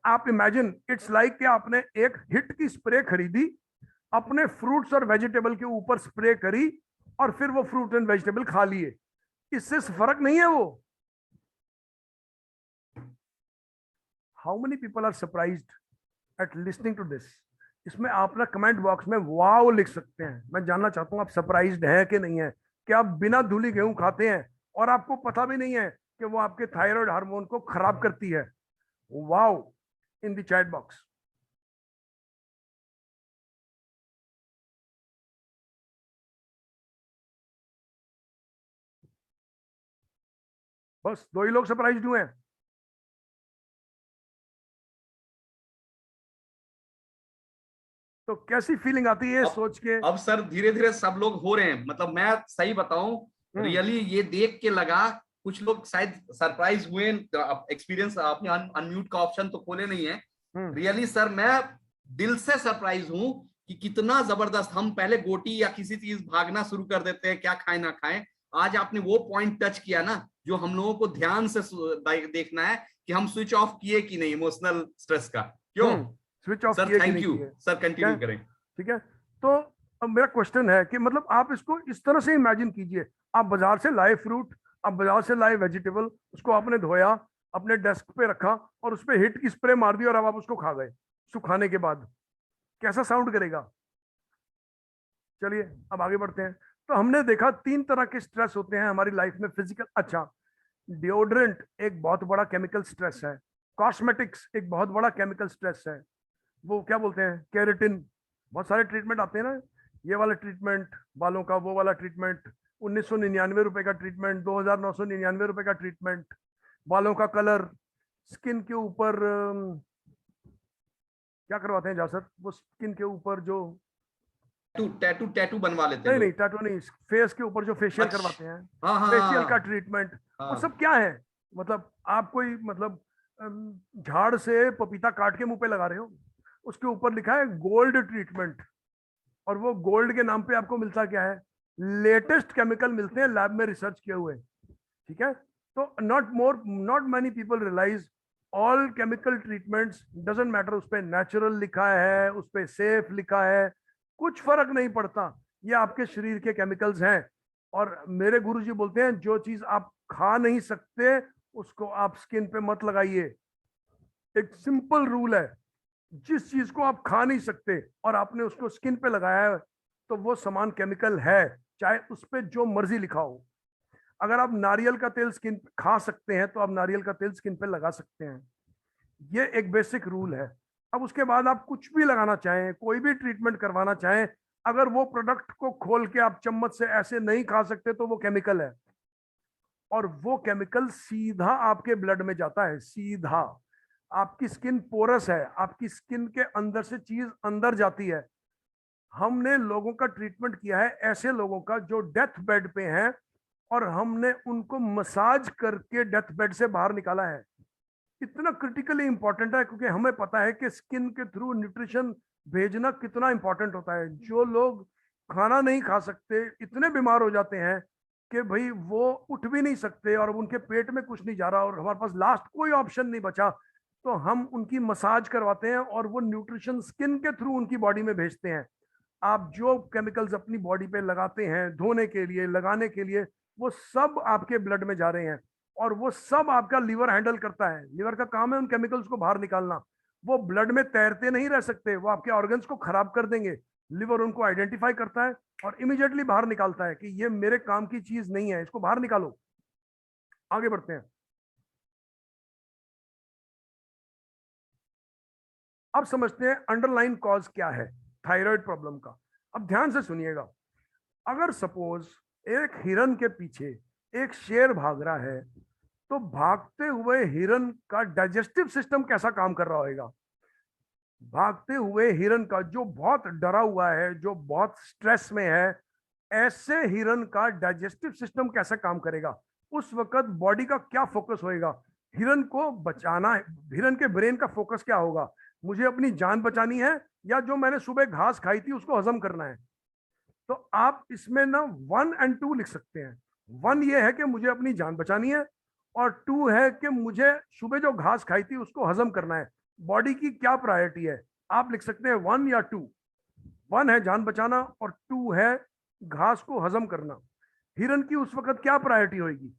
आप इमेजिन, इट्स लाइक कि आपने एक हिट की स्प्रे खरीदी, अपने फ्रूट्स और वेजिटेबल के ऊपर स्प्रे करी, और फिर वो फ्रूट एंड वेजिटेबल खा लिए। इससे फर्क नहीं है वो। How many people are surprised at listening to this? इसमें आप ना कमेंट बॉक्स में वाओ लिख सकते हैं। मैं जानना चाहता हूं आप सरप्राइज्ड हैं कि नहीं है, कि आप बिना धुली गेहूं खाते हैं और आपको पता भी नहीं है कि वो आपके थायराइड हार्मोन को खराब करती है। Wow in the chat box. बस 2 ही लोग सरप्राइज्ड हुए हैं। तो कैसी फीलिंग आती है अब सोच के? अब सर धीरे धीरे सब लोग हो रहे हैं, मतलब मैं सही बताऊं, रियली ये देख के लगा कुछ लोग शायद सरप्राइज हुए। एक्सपीरियंस, आपने अनम्यूट का ऑप्शन तो खोले नहीं है। रियली सर मैं दिल से सरप्राइज हूं कि कितना जबरदस्त। हम पहले गोटी या किसी चीज भागना शुरू कर देते हैं, क्या खाएं ना खाएं। आज आपने वो पॉइंट टच किया ना जो हम लोगों को ध्यान से देखना है कि हम स्विच ऑफ किए कि नहीं इमोशनल स्ट्रेस का। क्यों स्विच ऑफ सर? किए कि थैंक नहीं यू किए? सर, कंटिन्यू करें। ठीक है। तो अब मेरा क्वेश्चन है कि मतलब आप इसको इस तरह से इमेजिन कीजिए, आप बाजार से लाए फ्रूट, आप बाजार से लाए वेजिटेबल, उसको आपने धोया, अपने डेस्क पे रखा, और उस पर हिट की स्प्रे मार दी, और अब आप उसको खा गए। सुखाने के बाद कैसा साउंड करेगा? चलिए अब आगे बढ़ते हैं। तो हमने देखा 3 तरह के स्ट्रेस होते हैं हमारी लाइफ में, फिजिकल। अच्छा, डिओड्रेंट एक बहुत बड़ा केमिकल स्ट्रेस है, कॉस्मेटिक्स एक बहुत बड़ा केमिकल स्ट्रेस है, वो क्या बोलते हैं, केराटिन। बहुत सारे ट्रीटमेंट आते हैं ना, ये वाला ट्रीटमेंट बालों का, वो वाला ट्रीटमेंट, 1999 रुपए का ट्रीटमेंट, 2999 रुपए का ट्रीटमेंट। बालों का कलर, स्किन के ऊपर क्या करवाते हैं जा सर, वो स्किन के ऊपर जो टैटू बनवा लेते नहीं हैं नहीं, टैटू नहीं, फेस के ऊपर जो फेशियल अच्छा, करवाते हैं, हाँ हाँ फेशियल का हाँ ट्रीटमेंट, वो हाँ सब क्या है? मतलब आप कोई मतलब झाड़ से पपीता काट के मुंह पे लगा रहे हो, उसके ऊपर लिखा है गोल्ड ट्रीटमेंट, और वो गोल्ड के नाम पे आपको मिलता क्या है? लेटेस्ट केमिकल मिलते हैं लैब में रिसर्च किए हुए, ठीक है? तो not many people realise all chemical treatments doesn't matter, उस पर नेचुरल लिखा है, उस पर सेफ लिखा है, कुछ फर्क नहीं पड़ता, ये आपके शरीर के केमिकल्स हैं। और मेरे गुरुजी बोलते हैं जो चीज आप खा नहीं सकते उसको आप स्किन पे मत लगाइए। एक सिंपल रूल है, जिस चीज को आप खा नहीं सकते और आपने उसको स्किन पे लगाया है तो वो समान केमिकल है, चाहे उस पर जो मर्जी लिखा हो। अगर आप नारियल का तेल स्किन खा सकते हैं तो आप नारियल का तेल स्किन पे लगा सकते हैं, ये एक बेसिक रूल है। अब उसके बाद आप कुछ भी लगाना चाहें, कोई भी ट्रीटमेंट करवाना चाहें, अगर वो प्रोडक्ट को खोल के आप चम्मच से ऐसे नहीं खा सकते तो वो केमिकल है, और वो केमिकल सीधा आपके ब्लड में जाता है, सीधा। आपकी स्किन पोरस है, आपकी स्किन के अंदर से चीज अंदर जाती है। हमने लोगों का ट्रीटमेंट किया है, ऐसे लोगों का जो डेथ बेड पे हैं, और हमने उनको मसाज करके डेथ बेड से बाहर निकाला है। इतना क्रिटिकली इंपॉर्टेंट है, क्योंकि हमें पता है कि स्किन के थ्रू न्यूट्रिशन भेजना कितना इंपॉर्टेंट होता है। जो लोग खाना नहीं खा सकते, इतने बीमार हो जाते हैं कि भाई वो उठ भी नहीं सकते और उनके पेट में कुछ नहीं जा रहा और हमारे पास लास्ट कोई ऑप्शन नहीं बचा, तो हम उनकी मसाज करवाते हैं और वो न्यूट्रिशन स्किन के थ्रू उनकी बॉडी में भेजते हैं। आप जो केमिकल्स अपनी बॉडी पे लगाते हैं धोने के लिए, लगाने के लिए, वो सब आपके ब्लड में जा रहे हैं, और वो सब आपका लीवर हैंडल करता है। लीवर का काम है उन केमिकल्स को बाहर निकालना। वो ब्लड में तैरते नहीं रह सकते, वो आपके ऑर्गन्स को खराब कर देंगे। लिवर उनको आइडेंटिफाई करता है और इमीडिएटली बाहर निकालता है कि ये मेरे काम की चीज नहीं है, इसको बाहर निकालो। आगे बढ़ते हैं। अब समझते हैं अंडरलाइन कॉज क्या है थायराइड प्रॉब्लम का। अब ध्यान से सुनिएगा। अगर सपोज एक हिरन के पीछे एक शेर भाग रहा है, तो भागते हुए हिरन का डाइजेस्टिव सिस्टम कैसा काम कर रहा होगा? भागते हुए हिरन का, जो बहुत डरा हुआ है, जो बहुत स्ट्रेस में है, ऐसे हिरन का डाइजेस्टिव सिस्टम कैसा काम करेगा? उस वक्त बॉडी का क्या फोकस होएगा? हिरन को बचाना है, हिरन के ब्रेन का फोकस क्या होगा? मुझे अपनी जान बचानी है, या जो मैंने सुबह घास खाई थी उसको हजम करना है? तो आप इसमें ना 1 और 2 लिख सकते हैं। 1 ये है कि मुझे अपनी जान बचानी है, और 2 है कि मुझे सुबह जो घास खाई थी उसको हजम करना है। बॉडी की क्या प्रायोरिटी है? आप लिख सकते हैं 1 या 2। 1 है जान बचाना और 2 है घास को हजम करना। हिरन की उस वक्त क्या प्रायोरिटी होगी?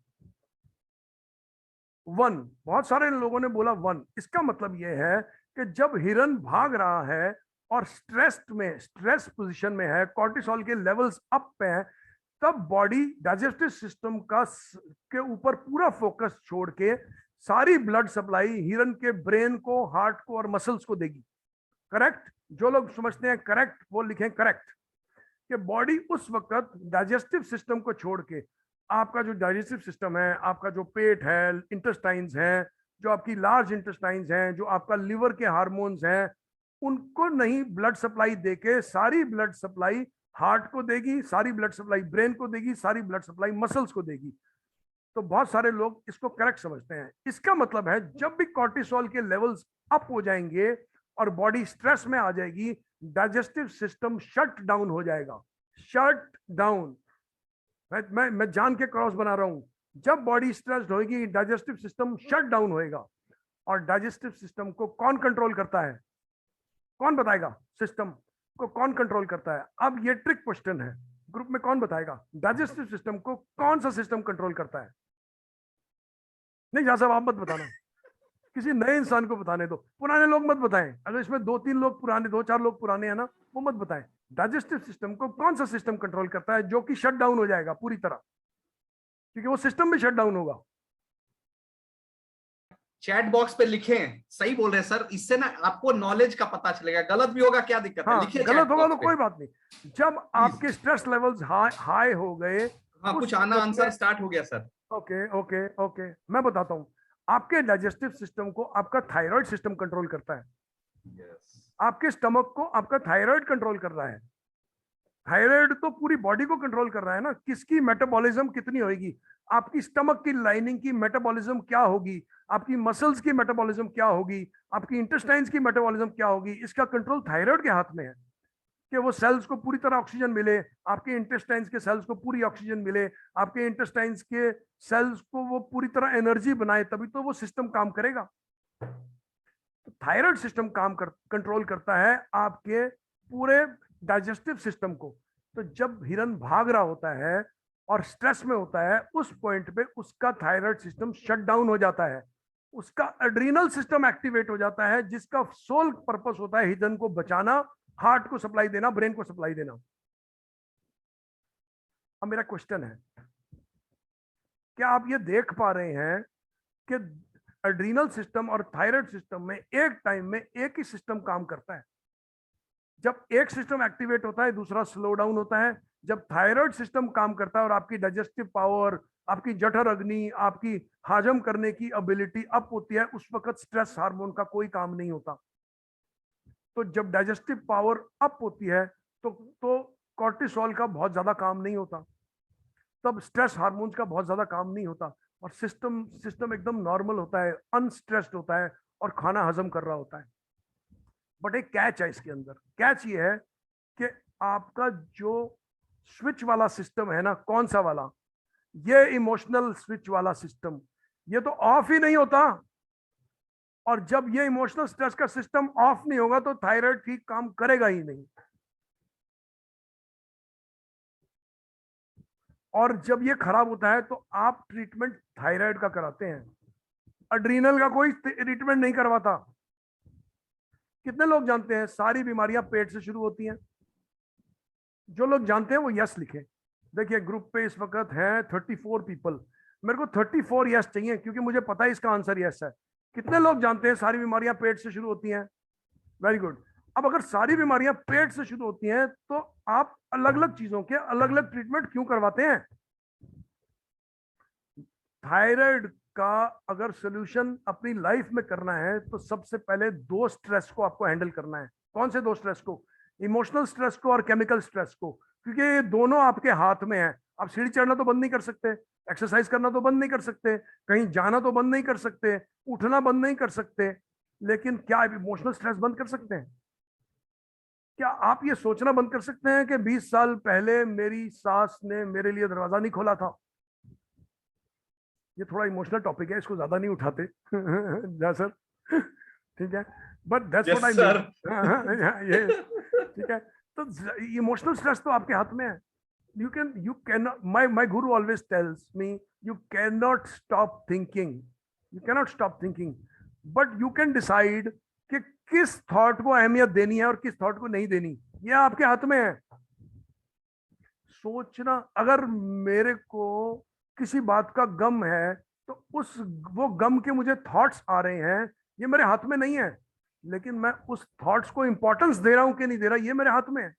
1। बहुत सारे लोगों ने बोला 1। इसका मतलब यह है कि जब हिरन भाग रहा है और स्ट्रेस पोजीशन में है, कॉर्टिसोल के लेवल्स अप पे हैं, तब बॉडी डाइजेस्टिव सिस्टम का के ऊपर पूरा फोकस छोड़ के सारी ब्लड सप्लाई हिरन के ब्रेन को, हार्ट को और मसल्स को देगी। करेक्ट? जो लोग समझते हैं करेक्ट वो लिखें करेक्ट। कि बॉडी उस वक्त डाइजेस्टिव सिस्टम को छोड़ के, आपका जो डाइजेस्टिव सिस्टम है, आपका जो पेट है, इंटेस्टाइन्स हैं, जो आपकी लार्ज इंटेस्टाइन्स हैं, जो आपका लिवर के हार्मोन्स हैं, उनको नहीं ब्लड सप्लाई देके सारी ब्लड सप्लाई हार्ट को देगी, सारी ब्लड सप्लाई ब्रेन को देगी, सारी ब्लड सप्लाई मसल्स को देगी। तो बहुत सारे लोग इसको करेक्ट समझते हैं। इसका मतलब है जब भी कॉर्टिसोल के लेवल्स अप हो जाएंगे और बॉडी स्ट्रेस में आ जाएगी, डाइजेस्टिव सिस्टम शट डाउन हो जाएगा। शट डाउन, मैं जान के क्रॉस बना रहा हूं। जब बॉडी स्ट्रेस्ड होगी डाइजेस्टिव सिस्टम शट डाउन होएगा। और डाइजेस्टिव सिस्टम को कौन कंट्रोल करता है? कौन बताएगा सिस्टम को कौन कंट्रोल करता है? अब ये ट्रिक क्वेश्चन है, ग्रुप में कौन बताएगा डाइजेस्टिव सिस्टम को कौन सा सिस्टम कंट्रोल करता है? नहीं जा साहब आप मत बताना, किसी नए इंसान को बताने दो। पुराने लोग मत बताएं, अगर इसमें 2-3 लोग पुराने, 2-4 लोग पुराने हैं ना, वो मत बताएं। डाइजेस्टिव सिस्टम को कौन सा सिस्टम कंट्रोल करता है जो कि शट डाउन हो जाएगा पूरी तरह, क्योंकि वो सिस्टम भी शट डाउन होगा। चैट बॉक्स पे लिखें, सही बोल रहे हैं सर, इससे ना आपको नॉलेज का पता चलेगा। गलत भी होगा क्या दिक्कत है? हाँ, लिखिए गलत होगा तो पे। कोई बात नहीं। जब आपके स्ट्रेस लेवल्स हाई हो गए, हाँ, उस कुछ आना वक्त आंसर में, स्टार्ट हो गया सर। ओके ओके ओके, मैं बताता हूँ। आपके डाइजेस्टिव सिस्टम को आपका थायराइड सिस्टम कंट्रोल करता है। yes. आपके स्टमक को आपका थायराइड कंट्रोल कर रहा है। थायराइड तो पूरी बॉडी को कंट्रोल कर रहा है ना, किसकी मेटाबॉलिज्म कितनी होगी, आपकी स्टमक की लाइनिंग की मेटाबॉलिज्म क्या होगी, आपकी मसल्स की मेटाबॉलिज्म क्या होगी, आपकी इंटेस्टाइन्स की मेटाबॉलिज्म क्या होगी, इसका कंट्रोल थायराइड के हाथ में है कि वो सेल्स को पूरी तरह ऑक्सीजन मिले, आपके इंटेस्टाइन्स के सेल्स को पूरी ऑक्सीजन मिले, आपके इंटेस्टाइन्स के सेल्स को वो पूरी तरह एनर्जी बनाए, तभी तो वो सिस्टम काम करेगा। तो थायराइड सिस्टम कंट्रोल करता है आपके पूरे डाइजेस्टिव सिस्टम को। तो जब हिरन भाग रहा होता है और स्ट्रेस में होता है, उस पॉइंट पे उसका थायराइड सिस्टम शट डाउन हो जाता है, उसका एड्रीनल सिस्टम एक्टिवेट हो जाता है, जिसका सोल पर्पस होता है हिरन को बचाना, हार्ट को सप्लाई देना, ब्रेन को सप्लाई देना। अब मेरा क्वेश्चन है, क्या आप ये देख पा रहे हैं कि एड्रीनल सिस्टम और थायराइड सिस्टम में एक टाइम में एक ही सिस्टम काम करता है? जब एक सिस्टम एक्टिवेट होता है, दूसरा स्लो डाउन होता है। जब थायराइड सिस्टम काम करता है और आपकी डाइजेस्टिव पावर, आपकी जठर अग्नि, आपकी हाजम करने की एबिलिटी अप होती है, उस वक्त स्ट्रेस हार्मोन का कोई काम नहीं होता। तो जब डाइजेस्टिव पावर अप होती है तो कॉर्टिसोल का बहुत ज्यादा काम नहीं होता, तब स्ट्रेस हार्मोन्स का बहुत ज्यादा काम नहीं होता, और सिस्टम एकदम नॉर्मल होता है, अनस्ट्रेस्ड होता है और खाना हजम कर रहा होता है। बट एक कैच है इसके अंदर। कैच ये है कि आपका जो स्विच वाला सिस्टम है ना, कौन सा वाला, ये इमोशनल स्विच वाला सिस्टम, ये तो ऑफ ही नहीं होता। और जब ये इमोशनल स्ट्रेस का सिस्टम ऑफ नहीं होगा तो थायराइड ठीक काम करेगा ही नहीं। और जब ये खराब होता है तो आप ट्रीटमेंट थायराइड का कराते हैं, एड्रीनल का कोई ट्रीटमेंट नहीं करवाता। कितने लोग जानते हैं सारी बीमारियां पेट से शुरू होती हैं? जो लोग जानते हैं वो यस लिखें। देखिए ग्रुप पे इस वक्त है 34 पीपल, मेरे को 34 यस चाहिए क्योंकि मुझे पता है इसका आंसर यस है। कितने लोग जानते हैं सारी बीमारियां पेट से शुरू होती हैं? Very good. अब अगर सारी बीमारियां पेट से शुरू होती हैं तो आप अलग अलग चीजों के अलग अलग ट्रीटमेंट क्यों करवाते हैं? थायराइड का अगर सोल्यूशन अपनी लाइफ में करना है तो सबसे पहले दो स्ट्रेस को आपको हैंडल करना है। कौन से दो स्ट्रेस को? इमोशनल स्ट्रेस को और केमिकल स्ट्रेस को, क्योंकि ये दोनों आपके हाथ में है। आप सीढ़ी चढ़ना तो बंद नहीं कर सकते, एक्सरसाइज करना तो बंद नहीं कर सकते, कहीं जाना तो बंद नहीं कर सकते, उठना बंद नहीं कर सकते, लेकिन क्या आप इमोशनल स्ट्रेस बंद कर सकते हैं? क्या आप ये सोचना बंद कर सकते हैं कि 20 साल पहले मेरी सास ने मेरे लिए दरवाजा नहीं खोला था? ये थोड़ा इमोशनल टॉपिक है, इसको ज्यादा नहीं उठाते जा सर, ठीक है, but that's what I mean. ये ठीक है। तो इमोशनल स्ट्रेस तो आपके हाथ में है। you cannot, my guru always tells me, you cannot stop thinking, but you can decide कि किस थॉट को अहमियत देनी है और किस थॉट को नहीं देनी, ये आपके हाथ में है। सोचना, अगर मेरे को किसी बात का गम है तो वो गम के मुझे थॉट्स आ रहे हैं, ये मेरे हाथ में नहीं है, लेकिन मैं उस थॉट्स को इंपॉर्टेंस दे रहा हूं कि नहीं दे रहा, ये मेरे हाथ में है।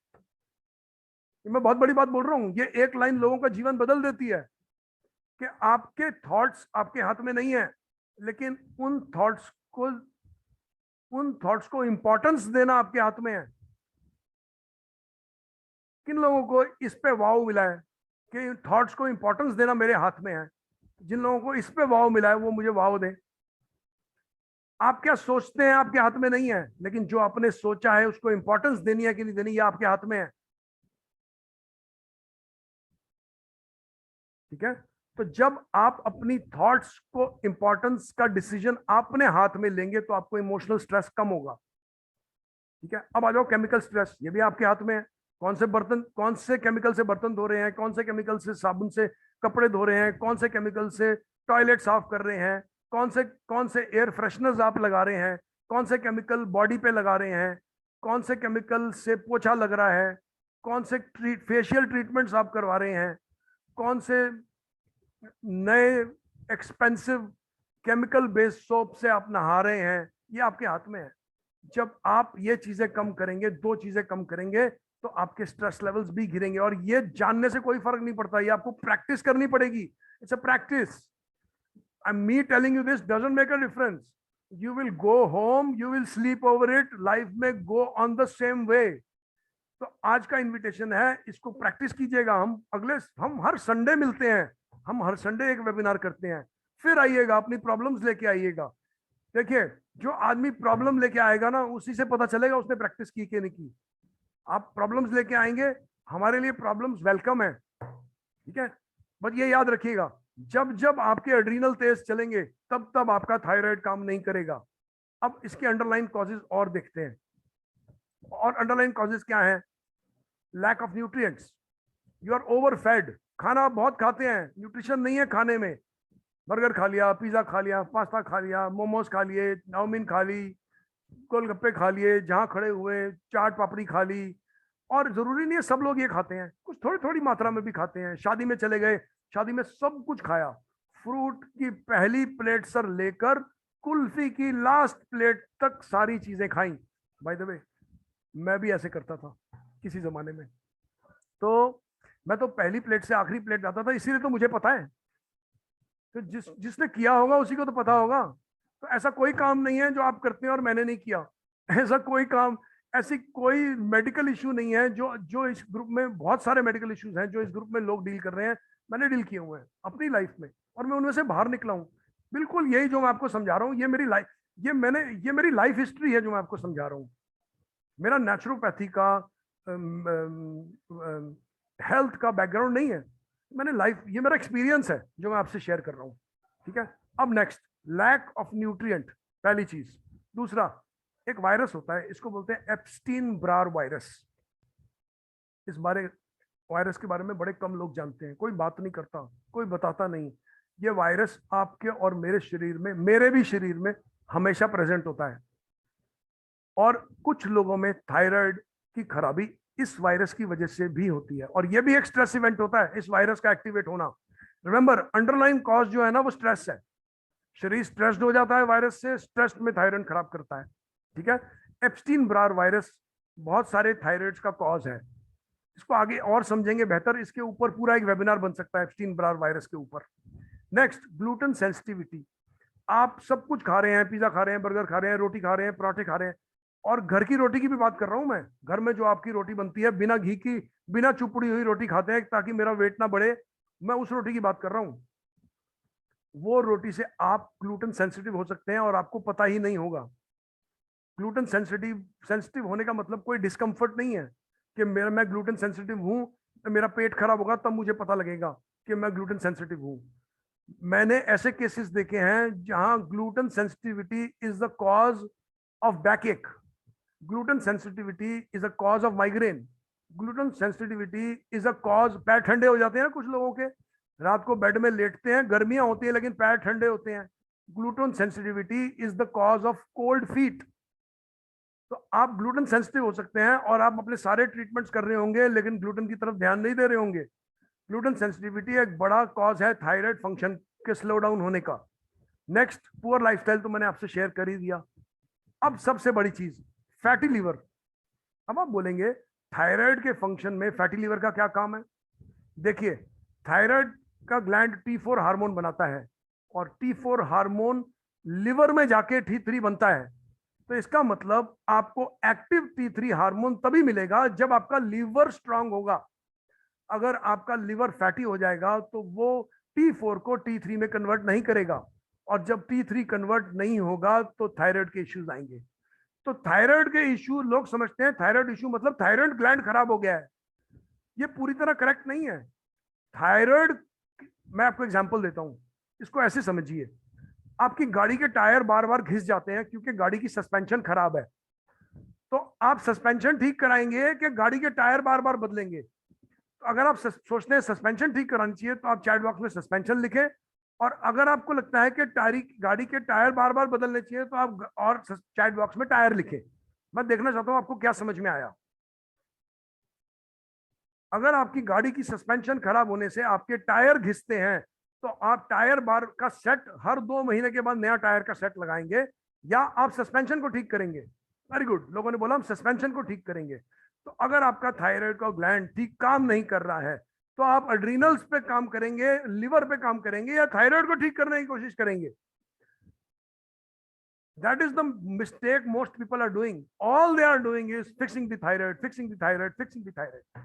मैं बहुत बड़ी बात बोल रहा हूं, ये एक लाइन लोगों का जीवन बदल देती है कि आपके थॉट्स आपके हाथ में नहीं है, लेकिन उन थॉट्स को इंपॉर्टेंस देना आपके हाथ में है। किन लोगों को इस पे वाव मिला है कि थॉट्स को इंपॉर्टेंस देना मेरे हाथ में है? जिन लोगों को इस पे वाव मिला है वो मुझे वाव दें। आप क्या सोचते हैं आपके हाथ में नहीं है, लेकिन जो आपने सोचा है उसको इंपॉर्टेंस देनी है कि नहीं देनी, ये आपके हाथ में है। ठीक है। तो जब आप अपनी थॉट्स को इंपॉर्टेंस का डिसीजन अपने हाथ में लेंगे तो आपको इमोशनल स्ट्रेस कम होगा। ठीक है। अब आ जाओ केमिकल स्ट्रेस, ये भी आपके हाथ में है। कौन से केमिकल से बर्तन धो रहे हैं, कौन से केमिकल से साबुन से कपड़े धो रहे हैं, कौन से केमिकल से टॉयलेट साफ कर रहे हैं, कौन से एयर फ्रेशनर्स आप लगा रहे हैं, कौन से केमिकल बॉडी पे लगा रहे हैं, कौन से केमिकल से पोछा लग रहा है, कौन से फेशियल ट्रीटमेंट्स आप करवा रहे हैं, कौन से नए एक्सपेंसिव केमिकल बेस्ड सोप से आप नहा रहे हैं, ये आपके हाथ में है। जब आप ये चीजें कम करेंगे, दो चीजें कम करेंगे, तो आपके स्ट्रेस लेवल्स भी गिरेंगे। और ये जानने से कोई फर्क नहीं पड़ता, ये आपको प्रैक्टिस करनी पड़ेगी। It's a practice. Me telling you this doesn't make a difference. You will go home, you will sleep over it, life में go on the same way. तो आज का इनविटेशन है, इसको प्रैक्टिस कीजिएगा। हम हर संडे मिलते हैं, हम हर संडे एक वेबिनार करते हैं। फिर आइएगा, अपनी प्रॉब्लम्स लेके आइएगा। देखिए, जो आदमी प्रॉब्लम लेके आएगा ना, उसी से पता चलेगा उसने प्रैक्टिस की कि नहीं की। आप प्रॉब्लम्स लेके आएंगे, हमारे लिए प्रॉब्लम्स वेलकम है, ठीक है। बट ये याद रखिएगा, जब जब आपके एड्रीनल तेज चलेंगे, तब तब आपका थायराइड काम नहीं करेगा। अब इसके अंडरलाइन कॉजेज और देखते हैं। और अंडरलाइन कॉजेज क्या है? Lack of nutrients. You are overfed, खाना आप बहुत खाते हैं, न्यूट्रिशन नहीं है खाने में। बर्गर खा लिया, पिज्जा खा लिया, पास्ता खा लिया, मोमोज खा लिए, चाउमीन खा ली, गोलगप्पे खा लिए, जहां खड़े हुए चाट पापड़ी खा ली। और जरूरी नहीं है सब लोग ये खाते हैं, कुछ थोड़ी थोड़ी मात्रा में भी खाते हैं। शादी में चले गए, शादी में सब कुछ खाया, फ्रूट की पहली प्लेट सर लेकर कुल्फी की लास्ट प्लेट तक सारी चीजें खाई। बाय द वे, मैं भी ऐसे करता था किसी जमाने में। तो मैं तो पहली प्लेट से आखिरी प्लेट जाता था, इसीलिए तो मुझे पता है। तो जिसने किया होगा उसी को तो पता होगा। तो ऐसा कोई काम नहीं है जो आप करते हैं और मैंने नहीं किया। ऐसा कोई काम, ऐसी कोई मेडिकल इशू नहीं है जो जो इस ग्रुप में, बहुत सारे मेडिकल इश्यूज हैं जो इस ग्रुप में लोग डील कर रहे हैं, मैंने डील किए हुए हैं अपनी लाइफ में, और मैं उनमें से बाहर निकला हूँ। बिल्कुल यही जो मैं आपको समझा रहा हूँ, ये मेरी लाइफ हिस्ट्री है जो मैं आपको समझा रहा हूँ। मेरा नेचुरोपैथी का हेल्थ का बैकग्राउंड नहीं है। मैंने लाइफ, ये मेरा एक्सपीरियंस है जो मैं आपसे शेयर कर रहा हूँ, ठीक है। अब नेक्स्ट, लैक ऑफ न्यूट्रिएंट, पहली चीज। दूसरा, एक वायरस होता है, इसको बोलते हैं एप्स्टीन ब्रार वायरस। इस वायरस के बारे में बड़े कम लोग जानते हैं, कोई बात नहीं करता, कोई बताता नहीं। ये वायरस आपके और मेरे शरीर में, मेरे भी शरीर में हमेशा प्रेजेंट होता है। और कुछ लोगों में थायराइड की खराबी इस वायरस की वजह से भी होती है, और ये भी एक स्ट्रेस इवेंट होता है, इस वायरस का एक्टिवेट होना। रिमेंबर, अंडरलाइन कॉज जो है ना, वो स्ट्रेस है। शरीर स्ट्रेस्ड हो जाता है वायरस से, स्ट्रेस में थायराइड खराब करता है, ठीक है। एप्स्टीन ब्रार वायरस बहुत सारे थायराइड का कॉज है। इसको आगे और समझेंगे बेहतर, इसके ऊपर पूरा एक वेबिनार बन सकता है एप्स्टीन ब्रार वायरस के ऊपर। Next, gluten sensitivity. आप सब कुछ खा रहे हैं, पिज्जा खा रहे हैं, बर्गर खा रहे हैं, रोटी खा रहे हैं, पराठे खा रहे हैं, और घर की रोटी की भी बात कर रहा हूं मैं। घर में जो आपकी रोटी बनती है बिना घी की, बिना चुपड़ी हुई रोटी खाते हैं ताकि मेरा वेट ना बढ़े, मैं उस रोटी की बात कर रहा हूं। वो रोटी से आप ग्लूटेन सेंसिटिव हो सकते हैं और आपको पता ही नहीं होगा। ग्लूटेन सेंसिटिव होने का मतलब कोई डिस्कम्फर्ट नहीं है कि मैं ग्लूटेन सेंसिटिव हूं, तो मेरा पेट खराब होगा तब मुझे पता लगेगा कि मैं ग्लूटेन सेंसिटिव हूं। मैंने ऐसे केसेस देखे हैं जहां gluten sensitivity is the cause of बैकएक, gluten sensitivity is a cause of migraine, gluten sensitivity is a cause, पैर ठंडे हो जाते हैं ना कुछ लोगों के, रात को बेड में लेटते हैं, गर्मियां होती है लेकिन पैर ठंडे होते हैं, gluten sensitivity is the cause of cold feet. तो आप ग्लूटेन सेंसिटिव हो सकते हैं और आप अपने सारे ट्रीटमेंट्स कर रहे होंगे लेकिन ग्लूटेन की तरफ ध्यान नहीं दे रहे होंगे। ग्लूटेन सेंसिटिविटी एक बड़ा कॉज है थायराइड फंक्शन के स्लो डाउन होने का। नेक्स्ट, पुअर लाइफस्टाइल तो मैंने आपसे शेयर कर ही दिया। अब सबसे बड़ी चीज, फैटी लीवर। अब आप बोलेंगे थायराइड के फंक्शन में फैटी लीवर का क्या काम है? देखिए, थायराइड का ग्लैंड T4 हार्मोन बनाता है, और T4 हार्मोन लिवर में जाके T3 बनता है। तो इसका मतलब आपको एक्टिव T3 हार्मोन तभी मिलेगा जब आपका लीवर स्ट्रांग होगा। अगर आपका लिवर फैटी हो जाएगा तो वो T4 को T3 में कन्वर्ट नहीं करेगा, और जब T3 कन्वर्ट नहीं होगा तो थायराइड के इश्यूज आएंगे। तो थायराइड के इश्यू, लोग समझते हैं थायराइड इश्यू मतलब थायराइड ग्लैंड खराब हो गया है, ये पूरी तरह करेक्ट नहीं है। थायराइड, मैं आपको एग्जांपल देता हूं, इसको ऐसे समझिए, आपकी गाड़ी के टायर बार बार घिस जाते हैं क्योंकि गाड़ी की सस्पेंशन खराब है। तो आप सस्पेंशन ठीक कराएंगे कि गाड़ी के टायर बार बार बदलेंगे? तो अगर आप सोचते हैं सस्पेंशन ठीक करानी चाहिए तो आप चैट बॉक्स में सस्पेंशन लिखें, और अगर आपको लगता है कि गाड़ी के टायर बार बार बदलने चाहिए तो आप और चैट बॉक्स में टायर लिखें। मैं देखना चाहता हूं आपको क्या समझ में आया। अगर आपकी गाड़ी की सस्पेंशन खराब होने से आपके टायर घिसते हैं तो आप टायर बार का सेट हर 2 महीने के बाद नया टायर का सेट लगाएंगे, या आप सस्पेंशन को ठीक करेंगे? वेरी गुड, लोगों ने बोला हम सस्पेंशन को ठीक करेंगे। तो अगर आपका थायराइड का ग्लैंड ठीक काम नहीं कर रहा है तो आप एड्रीनल्स पे काम करेंगे, लिवर पे काम करेंगे, या थायराइड को ठीक करने की कोशिश करेंगे? That is the mistake most people are doing. All they are doing is fixing the thyroid, fixing the thyroid, fixing the thyroid.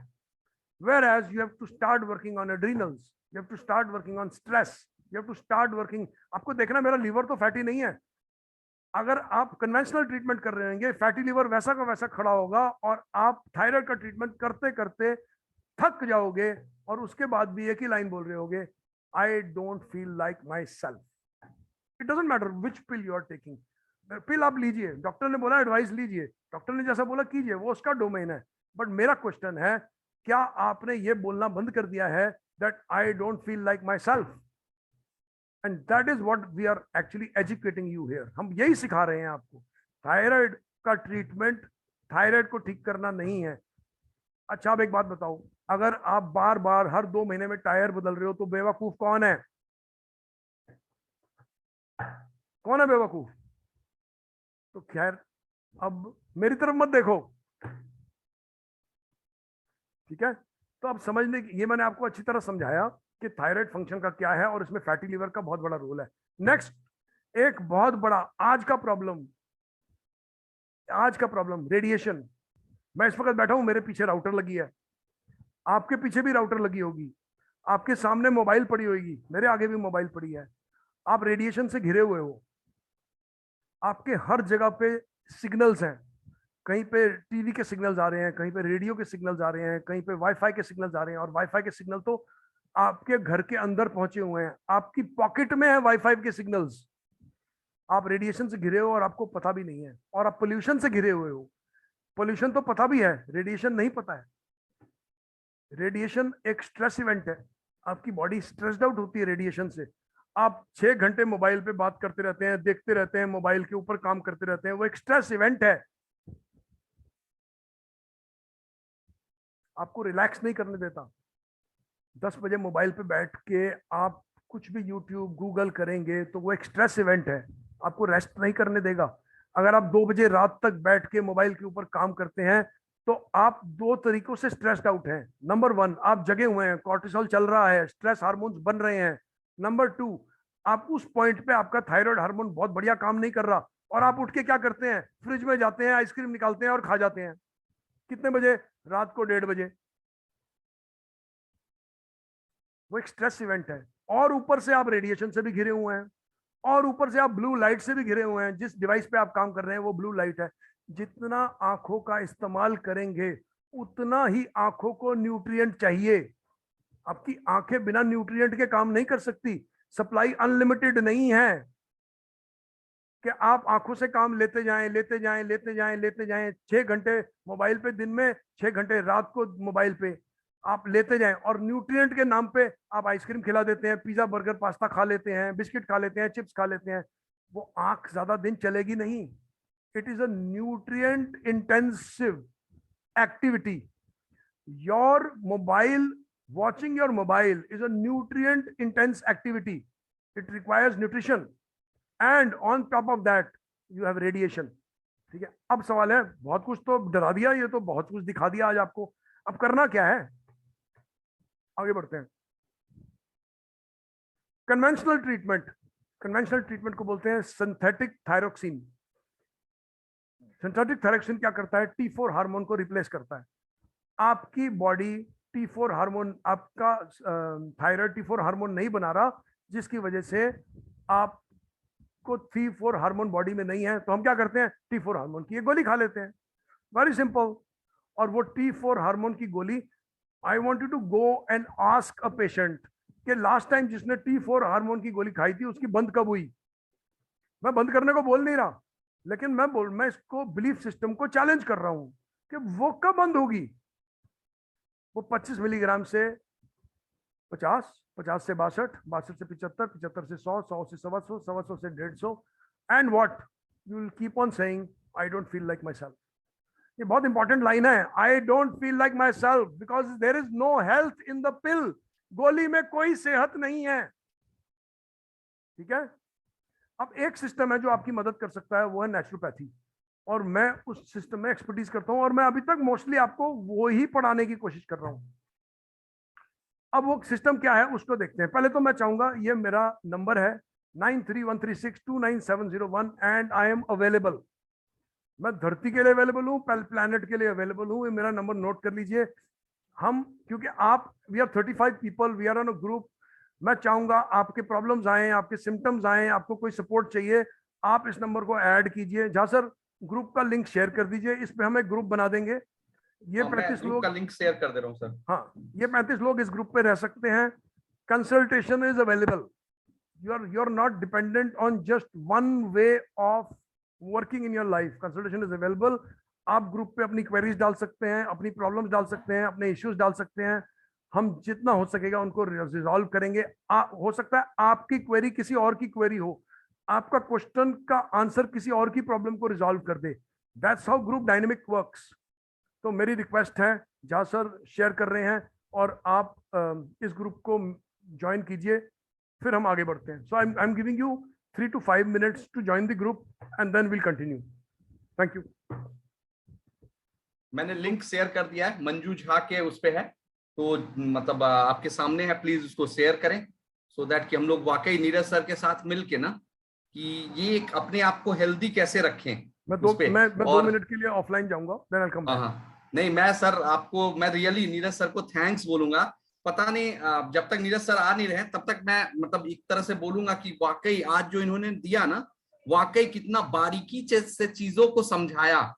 Whereas you have to start working on adrenals, you have to start working on stress, you have to start working. आपको देखना मेरा liver तो fatty नहीं है. अगर आप conventional treatment कर रहे होंगे, फैटी लीवर वैसा का वैसा खड़ा होगा और आप थायराइड का ट्रीटमेंट करते करते थक जाओगे और उसके बाद भी एक ही लाइन बोल रहे होगे, I don't feel like myself. It doesn't matter which pill you are taking. Pill आप लीजिए, डॉक्टर ने बोला एडवाइस लीजिए, डॉक्टर ने जैसा बोला कीजिए, वो उसका डोमेन है. बट मेरा क्वेश्चन है, क्या आपने ये बोलना बंद कर दिया है that I don't feel like myself? And that is what we are actually educating you here. हम यही सिखा रहे हैं आपको. थायराइड का ट्रीटमेंट थायराइड को ठीक करना नहीं है. अच्छा, अब एक बात बताओ, अगर आप बार बार हर 2 महीने में टायर बदल रहे हो तो बेवकूफ कौन है? कौन है बेवकूफ? तो खैर, अब मेरी तरफ मत देखो, ठीक है? तो अब समझने की, ये मैंने आपको अच्छी तरह समझाया कि थायराइड फंक्शन का क्या है और इसमें फैटी लीवर का बहुत बड़ा रोल है. नेक्स्ट, एक बहुत बड़ा आज का प्रॉब्लम रेडिएशन. मैं इस वक्त बैठा हूं, मेरे पीछे राउटर लगी है, आपके पीछे भी राउटर लगी होगी, आपके सामने मोबाइल पड़ी होगी, मेरे आगे भी मोबाइल पड़ी है. आप रेडिएशन से घिरे हुए हो. आपके हर जगह पे सिग्नल्स हैं. कहीं पे टीवी के सिग्नल्स आ रहे हैं, कहीं पे रेडियो के सिग्नल्स आ रहे हैं, कहीं पे वाईफाई के सिग्नल्स आ रहे हैं. और वाईफाई के सिग्नल तो आपके घर के अंदर पहुंचे हुए हैं, आपकी पॉकेट में है वाईफाई के सिग्नल्स. आप रेडिएशन से घिरे हो और आपको पता भी नहीं है. और आप पोल्यूशन से घिरे हुए हो. पोल्यूशन तो पता भी है, रेडिएशन नहीं पता है. रेडिएशन एक स्ट्रेस इवेंट है. आपकी बॉडी स्ट्रेस्ड आउट होती है रेडिएशन से. आप 6 घंटे मोबाइल पे बात करते रहते हैं, देखते रहते हैं, मोबाइल के ऊपर काम करते रहते हैं, वो एक स्ट्रेस इवेंट है. आपको रिलैक्स नहीं करने देता. 10 बजे मोबाइल पे बैठ के आप कुछ भी यूट्यूब गूगल करेंगे तो वो एक स्ट्रेस इवेंट है, आपको रेस्ट नहीं करने देगा. अगर आप 2 बजे रात तक बैठ के मोबाइल के ऊपर काम करते हैं तो आप 2 तरीकों से स्ट्रेस्ड आउट हैं. नंबर 1, आप जगे हुए हैं, कॉर्टिसोल चल रहा है, स्ट्रेस हार्मोन्स बन रहे हैं. नंबर 2, आप उस पॉइंट पे आपका थायराइड हार्मोन बहुत बढ़िया काम नहीं कर रहा और आप उठ के क्या करते हैं, फ्रिज में जाते हैं, आइसक्रीम निकालते हैं और खा जाते हैं. कितने बजे? रात को 1:30 बजे. वो एक स्ट्रेस इवेंट है. और ऊपर से आप रेडिएशन से भी घिरे हुए हैं, और ऊपर से आप ब्लू लाइट से भी घिरे हुए हैं. जिस डिवाइस पे आप काम कर रहे हैं वो ब्लू लाइट है. जितना आंखों का इस्तेमाल करेंगे उतना ही आंखों को न्यूट्रिएंट चाहिए. आपकी आंखें बिना न्यूट्रिएंट के काम नहीं कर सकती. सप्लाई अनलिमिटेड नहीं है कि आप आंखों से काम लेते जाएं लेते जाएं लेते जाएं लेते जाएं. 6 घंटे मोबाइल पे दिन में, 6 घंटे रात को मोबाइल पे आप लेते जाएं और न्यूट्रिएंट के नाम पे आप आइसक्रीम खिला देते हैं, पिज्जा बर्गर पास्ता खा लेते हैं, बिस्किट खा लेते हैं, चिप्स खा लेते हैं. वो आंख ज्यादा दिन चलेगी नहीं. It is a nutrient intensive activity. Your mobile, watching your mobile is a nutrient intense activity. It requires nutrition and on top of that you have radiation. ठीक है? अब सवाल है, बहुत कुछ तो डरा दिया, ये तो बहुत कुछ दिखा दिया आज आपको. अब करना क्या है? आगे बढ़ते हैं. कन्वेंशनल ट्रीटमेंट को बोलते हैं सिंथेटिक थायरोक्सिन. सिंथेटिक थायरोक्सिन क्या करता है? T4 हार्मोन को रिप्लेस करता है. आपकी बॉडी T4 हार्मोन, आपका थायराइड T4 हार्मोन नहीं बना रहा, जिसकी वजह से आपको T4 हार्मोन बॉडी में नहीं है. तो हम क्या करते हैं? T4 हार्मोन की एक गोली खा लेते हैं. Very simple. और वो T4 हार्मोन की गोली, I want you to go and ask a patient कि लास्ट टाइम जिसने T4 हार्मोन की गोली खाई थी उसकी बंद कब हुई. मैं बंद करने को बोल नहीं रहा, लेकिन मैं इसको बिलीफ सिस्टम को चैलेंज कर रहा हूं कि वो कब बंद होगी. वो 25 मिलीग्राम से 50, 50 से 62, 62 से 75, 75 से 100, 100 से 125, 125 से 150. And what you will keep on saying, I don't feel like myself. ये बहुत इंपॉर्टेंट लाइन है. I don't feel like myself because there is no health in the pill. गोली में कोई सेहत नहीं है. ठीक है? अब एक सिस्टम है जो आपकी मदद कर सकता है, वो है नेचुरोपैथी. और मैं उस सिस्टम में एक्सपर्टीज करता हूं और मैं अभी तक मोस्टली आपको वो ही पढ़ाने की कोशिश कर रहा हूं. अब वो सिस्टम क्या है उसको देखते हैं. पहले तो मैं चाहूंगा, ये मेरा नंबर है, 9313629701 एंड आई एम अवेलेबल। मैं धरती के लिए अवेलेबल हूँ, प्लैनेट के लिए अवेलेबल हूँ, मेरा नंबर नोट कर लीजिए। हम क्योंकि आप we are 35 people, we are on a group. मैं चाहूंगा आपके प्रॉब्लम्स आए, आपके सिम्टम्स आए, आपको कोई सपोर्ट चाहिए, आप इस नंबर को ऐड कीजिए। जहाँ सर ग्रुप का लिंक शेयर कर दीजिए, इस पे हम एक ग्रुप बना देंगे। ये मैं 35 ग्रुप का लोग, लिंक शेयर कर दे रहा हूँ सर। हाँ, ये 35 लोग इस ग्रुप पे रह सकते हैं। Consultation is available. you're not dependent on just one way of working in your life. Consultation is available. आप ग्रुप पे अपनी क्वेरीज डाल सकते हैं, अपनी प्रॉब्लम्स डाल सकते हैं, अपने इश्यूज डाल सकते हैं। हम जितना हो सकेगा उनको रिजॉल्व करेंगे। हो सकता है आपकी क्वेरी किसी और की क्वेरी हो, आपका क्वेश्चन का आंसर किसी और की प्रॉब्लम को रिजॉल्व कर दे। That's how group dynamic works. तो मेरी रिक्वेस्ट है, जहाँ सर शेयर कर रहे हैं और आप इस ग्रुप को ज्वाइन कीजिए, फिर हम आगे बढ़ते हैं। So I am giving you 3 to 5 minutes to join the group and then we'll continue. Thank you. मैंने लिंक शेयर कर दिया है, मंजू झा के उस पे है, तो मतलब आपके सामने है, प्लीज उसको शेयर करें सो दैट कि हम लोग वाकई नीरज सर के साथ मिलके ना कि ये एक अपने आप को हेल्दी कैसे रखें। मैं उस पे मैं 2 और मिनट के लिए ऑफलाइन जाऊंगा, then I'll come back. हाँ, नहीं मैं सर आपको, मैं रियली नीरज सर को थैंक्स बोलूंगा। पता नहीं जब तक नीरज सर आ नहीं रहे तब तक मैं मतलब एक तरह से बोलूंगा कि वाकई आज जो इन्होंने दिया ना, वाकई कितना बारीकी से चीजों को समझाया।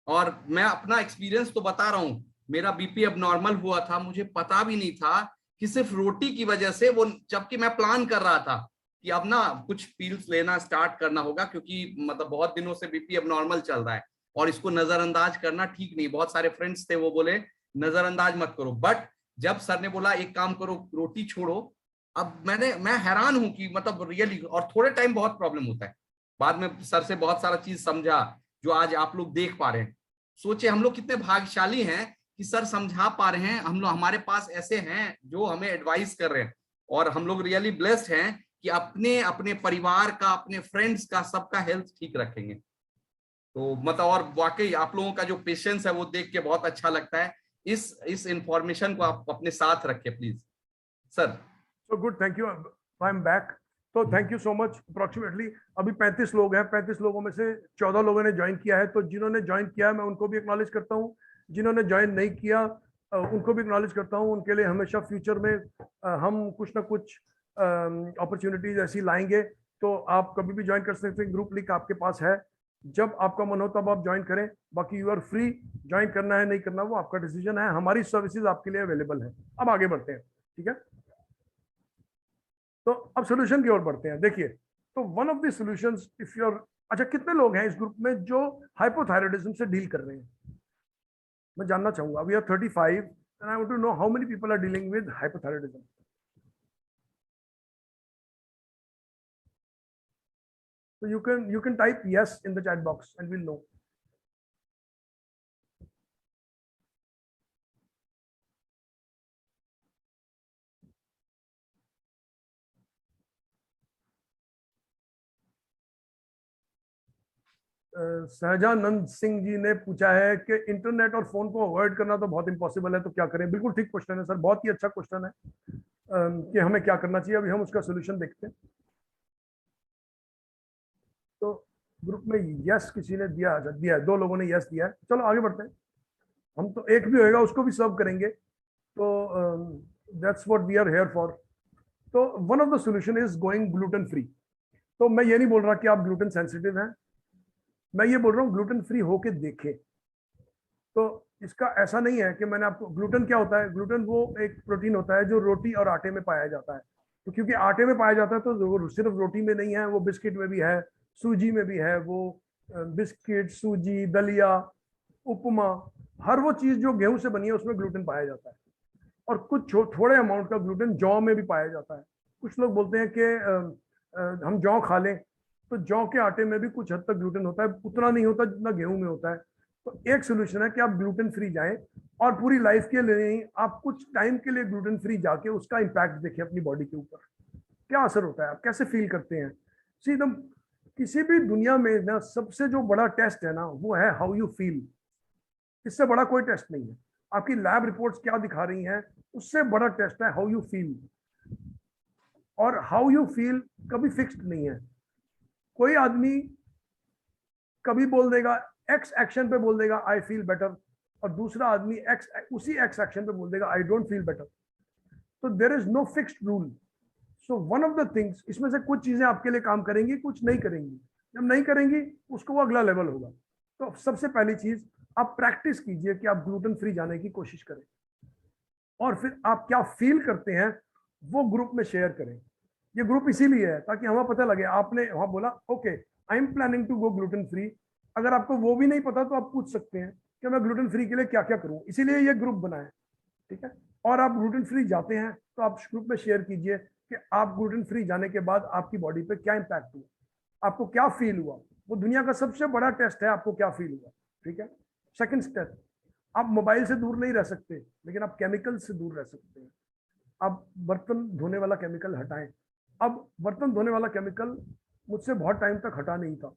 और मैं अपना एक्सपीरियंस तो बता रहा हूँ, मेरा बीपी अब नॉर्मल हुआ था, मुझे पता भी नहीं था कि सिर्फ रोटी की वजह से वो, जबकि मैं प्लान कर रहा था कि अब ना कुछ पील्स लेना स्टार्ट करना होगा, क्योंकि मतलब बहुत दिनों से बीपी अब नॉर्मल चल रहा है और इसको नजरअंदाज करना ठीक नहीं। बहुत सारे फ्रेंड्स थे, वो बोले नजरअंदाज मत करो, बट जब सर ने बोला एक काम करो, रोटी छोड़ो, अब मैं हैरान हूं कि मतलब रियली, और थोड़े टाइम बहुत प्रॉब्लम होता है, बाद में सर से बहुत सारा चीज समझा जो आज आप लोग देख पा रहे हैं। सोचे हम लोग कितने भाग्यशाली हैं कि सर समझा पा रहे हैं, हम लोग, हमारे पास ऐसे हैं जो हमें एडवाइस कर रहे हैं, और हम लोग रियली ब्लेस्ड हैं कि अपने अपने परिवार का, अपने फ्रेंड्स का, सबका हेल्थ ठीक रखेंगे। तो मतलब और वाकई आप लोगों का जो पेशेंस है वो देख के बहुत अच्छा लगता है। इस इंफॉर्मेशन को आप अपने साथ रखें please sir. So good, thank you. I'm back. तो thank you so much. Approximately अभी 35 लोग हैं, 35 लोगों में से 14 लोगों ने ज्वाइन किया है। तो जिन्होंने ज्वाइन किया है मैं उनको भी एक्नॉलेज करता हूँ, जिन्होंने ज्वाइन नहीं किया उनको भी एक्नॉलेज करता हूँ। उनके लिए हमेशा फ्यूचर में हम कुछ ना कुछ अपॉर्चुनिटीज ऐसी लाएंगे। तो आप कभी भी ज्वाइन कर सकते हैं, ग्रुप लिंक आपके पास है, जब आपका मन हो तब आप ज्वाइन करें। बाकी यू आर फ्री, ज्वाइन करना है नहीं करना वो आपका डिसीजन है। हमारी सर्विसेज आपके लिए अवेलेबल है। अब आगे बढ़ते हैं, ठीक है। तो अब सोल्यूशन की ओर बढ़ते हैं। देखिए, तो one of the solutions if you are, अच्छा कितने लोग हैं इस ग्रुप में जो हाइपोथायराइडिज्म से डील कर रहे हैं? मैं जानना चाहूंगा। We are 35 and I want to know how many people are dealing with hypothyroidism. So you can type yes in the chat box and we'll know. Sahajanand Singh ji ने पूछा है कि इंटरनेट और फोन को अवॉइड करना तो बहुत इंपॉसिबल है, तो क्या करें? बिल्कुल ठीक क्वेश्चन है सर, बहुत ही अच्छा क्वेश्चन है कि हमें क्या करना चाहिए। अभी हम उसका सोल्यूशन देखते हैं। तो ग्रुप में यस किसी ने दिया, अच्छा दिया है, 2 लोगों ने यस दिया है। चलो आगे बढ़ते हैं। हम तो एक भी होएगा उसको भी सर्व करेंगे। तो that's what we are here for. तो one of the solution is going gluten free. तो मैं ये नहीं बोल रहा कि आप ग्लूटेन सेंसिटिव हैं, मैं ये बोल रहा हूँ ग्लूटेन फ्री होके देखें। तो इसका ऐसा नहीं है कि मैंने आपको, ग्लूटेन क्या होता है? ग्लूटेन वो एक प्रोटीन होता है जो रोटी और आटे में पाया जाता है। तो क्योंकि आटे में पाया जाता है तो वो सिर्फ रोटी में नहीं है, वो बिस्किट में भी है, सूजी में भी है। वो बिस्किट, सूजी, दलिया, उपमा, हर वो चीज जो गेहूं से बनी है उसमें ग्लूटेन पाया जाता है। और कुछ थोड़े अमाउंट का ग्लूटेन जौ में भी पाया जाता है। कुछ लोग बोलते हैं कि हम जौ खा लें, तो जौ के आटे में भी कुछ हद तक ग्लूटेन होता है, उतना नहीं होता जितना गेहूं में होता है। तो एक सोल्यूशन है कि आप ग्लूटेन फ्री जाएं, और पूरी लाइफ के लिए नहीं, आप कुछ टाइम के लिए ग्लूटेन फ्री जाके उसका इंपैक्ट देखें अपनी बॉडी के ऊपर, क्या असर होता है, आप कैसे फील करते हैं। सीधा किसी भी दुनिया में ना सबसे जो बड़ा टेस्ट है ना वो है हाउ यू फील। इससे बड़ा कोई टेस्ट नहीं है। आपकी लैब रिपोर्ट्स क्या दिखा रही हैं, उससे बड़ा टेस्ट है हाउ यू फील। और हाउ यू फील कभी फिक्स्ड नहीं है। कोई आदमी कभी बोल देगा, एक्स एक्शन पे बोल देगा आई फील बेटर, और दूसरा आदमी एक्स उसी एक्स एक्शन पे बोल देगा आई डोंट फील बेटर। तो there is no fixed rule. So one of the things, इसमें से कुछ चीजें आपके लिए काम करेंगी, कुछ नहीं करेंगी। जब नहीं करेंगी उसको वो अगला लेवल होगा। तो सबसे पहली चीज, आप प्रैक्टिस कीजिए कि आप ग्लूटेन फ्री जाने की कोशिश करें, और फिर आप क्या फील करते हैं वो ग्रुप में शेयर करें। ये ग्रुप इसीलिए है ताकि हमें पता लगे। आपने वहां बोला okay I am planning to go gluten free, अगर आपको वो भी नहीं पता तो आप पूछ सकते हैं कि मैं ग्लूटेन फ्री के लिए क्या क्या करूं। इसीलिए ये ग्रुप बना है, ठीक है। और आप ग्लूटेन फ्री जाते हैं तो आप ग्रुप में शेयर कीजिए कि आप ग्लूटेन फ्री जाने के बाद आपकी बॉडी पे क्या इंपैक्ट हुआ, आपको क्या फील हुआ। वो दुनिया का सबसे बड़ा टेस्ट है, आपको क्या फील हुआ, ठीक है। सेकंड स्टेप, आप मोबाइल से दूर नहीं रह सकते, लेकिन आप केमिकल से दूर रह सकते हैं। आप बर्तन धोने वाला केमिकल हटाएं। अब बर्तन धोने वाला केमिकल मुझसे बहुत टाइम तक हटा नहीं था,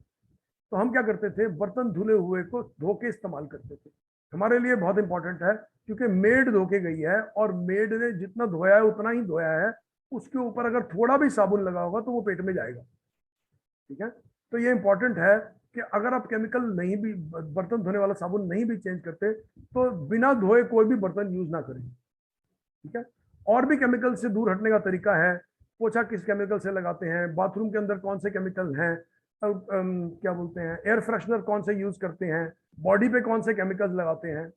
तो हम क्या करते थे, बर्तन धुले हुए को धो के इस्तेमाल करते थे। हमारे लिए बहुत इंपॉर्टेंट है, क्योंकि मेड धो के गई है और मेड ने जितना धोया है उतना ही धोया है। उसके ऊपर अगर थोड़ा भी साबुन लगा होगा तो वो पेट में जाएगा, ठीक है। तो ये इंपॉर्टेंट है कि अगर आप केमिकल नहीं भी, बर्तन धोने वाला साबुन नहीं भी चेंज करते तो बिना धोए कोई भी बर्तन यूज ना करें, ठीक है। और भी केमिकल से दूर हटने का तरीका है। पोछा किस केमिकल से लगाते हैं, बाथरूम के अंदर कौन से केमिकल हैं, क्या बोलते हैं, एयर फ्रेशनर कौन से यूज करते हैं, बॉडी पे कौन से केमिकल्स लगाते हैं।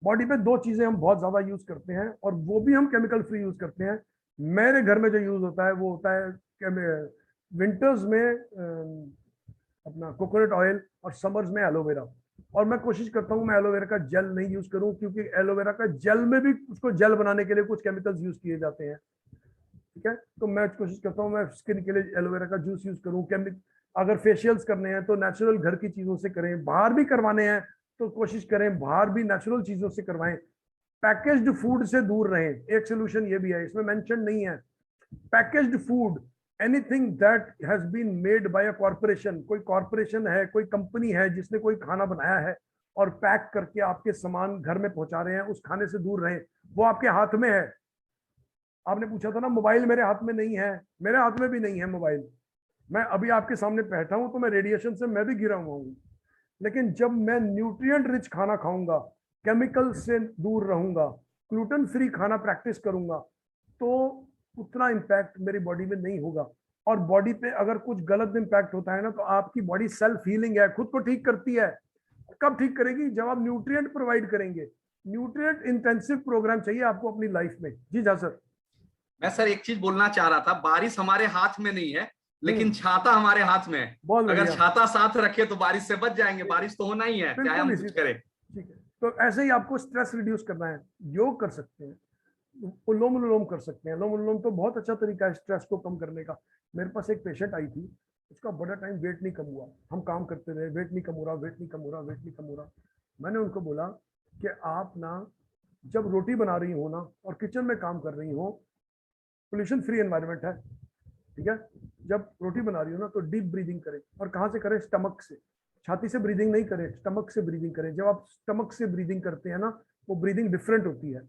बॉडी पे दो चीजें हम बहुत ज्यादा यूज करते हैं और वो भी हम केमिकल फ्री यूज करते हैं। मेरे घर में जो यूज होता है वो होता है विंटर्स में अपना कोकोनट ऑयल, और समर्स में एलोवेरा। और मैं कोशिश करता हूँ मैं एलोवेरा का जेल नहीं यूज करूँ, क्योंकि एलोवेरा का जेल में भी उसको जेल बनाने के लिए कुछ केमिकल्स यूज किए जाते हैं, ठीक है। तो मैं कोशिश करता हूँ मैं स्किन के लिए एलोवेरा का जूस यूज करूँ। अगर फेशियल्स करने हैं तो नेचुरल घर की चीजों से करें, बाहर भी करवाने हैं तो कोशिश करें बाहर भी नेचुरल चीजों से करवाएं। पैकेज्ड फूड से दूर रहें, एक सोल्यूशन ये भी है, इसमें मेंशन नहीं है। Packaged food, anything that has been made by a corporation, कोई कॉर्पोरेशन है, कोई कंपनी है जिसने कोई खाना बनाया है और पैक करके आपके सामान घर में पहुंचा रहे हैं, उस खाने से दूर रहें। वो आपके हाथ में है। आपने पूछा था ना, मोबाइल मेरे हाथ में नहीं है, मेरे हाथ में भी नहीं है मोबाइल। मैं अभी आपके सामने बैठा हूं तो मैं रेडिएशन से मैं भी गिरा हुआ हूं, लेकिन जब मैं न्यूट्रिएंट रिच खाना खाऊंगा, केमिकल से दूर रहूंगा, ग्लूटेन फ्री खाना प्रैक्टिस करूंगा, तो उतना इंपैक्ट मेरी बॉडी में नहीं होगा। और बॉडी पे अगर कुछ गलत इंपैक्ट होता है ना, तो आपकी बॉडी सेल्फ हीलिंग है, खुद को ठीक करती है। कब ठीक करेगी? जब आप न्यूट्रिएंट प्रोवाइड करेंगे। न्यूट्रिएंट इंटेंसिव प्रोग्राम चाहिए आपको अपनी लाइफ में। जी हाँ सर। मैं सर एक चीज बोलना चाह रहा था, बारिश हमारे हाथ में नहीं है लेकिन छाता हमारे हाथ में है। बहुत अगर बढ़िया। छाता साथ रखे तो बारिश से बच जाएंगे, बारिश तो होना ही है चाहे बिल्कुल हम इसी कुछ तरह, करें। ठीक है। तो ऐसे ही आपको स्ट्रेस रिड्यूस करना है, योग कर सकते हैं, अनुलोम विलोम कर सकते हैं। अनुलोम विलोम तो बहुत अच्छा तरीका है स्ट्रेस को कम करने का। मेरे पास एक पेशेंट आई थी, उसका बड़ा टाइम वेट नहीं कम हुआ, हम काम करते रहे, वेट नहीं कम हो रहा, वेट नहीं कम हो रहा, वेट नहीं कम हो रहा। मैंने उनको बोला कि आप ना जब रोटी बना रही हो ना और किचन में काम कर रही हो, पोल्यूशन फ्री एनवायरनमेंट है, ठीक है। जब रोटी बना रही हो ना तो डीप ब्रीदिंग करें। और कहाँ से करें? स्टमक से। छाती से ब्रीदिंग नहीं करें, स्टमक से ब्रीदिंग करें। जब आप स्टमक से ब्रीदिंग करते हैं ना, वो ब्रीदिंग डिफरेंट होती है।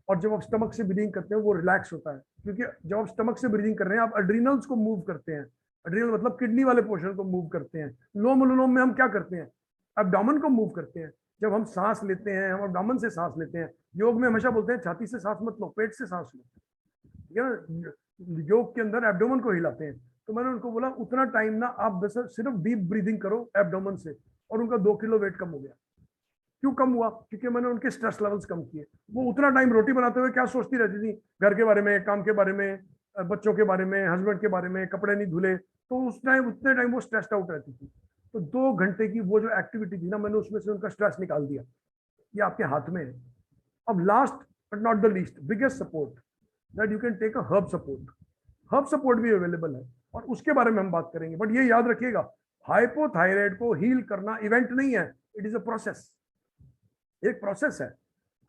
और जब आप स्टमक से ब्रीदिंग करते हैं वो रिलैक्स होता है, क्योंकि जब आप स्टमक से ब्रीदिंग कर रहे हैं आप एड्रीनल्स को मूव करते हैं। एड्रीनल मतलब किडनी वाले पोर्शन को मूव करते हैं। लोम अनुलोम में हम क्या करते हैं? एब्डोमेन को मूव करते हैं। जब हम सांस लेते हैं हम एब्डोमेन से सांस लेते हैं। योग में हमेशा बोलते हैं छाती से सांस मत लो, पेट से सांस लो, ठीक है ना। योग के अंदर एब्डोमेन को हिलाते हैं। तो मैंने उनको बोला उतना टाइम ना आप सिर्फ डीप ब्रीदिंग करो एब्डोमेन से, और उनका 2 किलो वेट कम हो गया। क्यों कम हुआ? क्योंकि मैंने उनके स्ट्रेस लेवल्स कम किए। वो उतना टाइम रोटी बनाते हुए क्या सोचती रहती थी? घर के बारे में, काम के बारे में, बच्चों के बारे में, हस्बैंड के बारे में, कपड़े नहीं धुले, तो उस टाइम उतने टाइम वो स्ट्रेस्ड आउट रहती थी। तो 2 घंटे की वो जो एक्टिविटी थी ना, मैंने उसमें से उनका स्ट्रेस निकाल दिया। ये आपके हाथ में है। अब last but not the least, biggest support that you can take a herb support. Herb support भी अवेलेबल है और उसके बारे में हम बात करेंगे। बट ये याद रखिएगा, हाइपोथायराइड को हील करना इवेंट नहीं है, इट इज अ प्रोसेस, एक प्रोसेस है।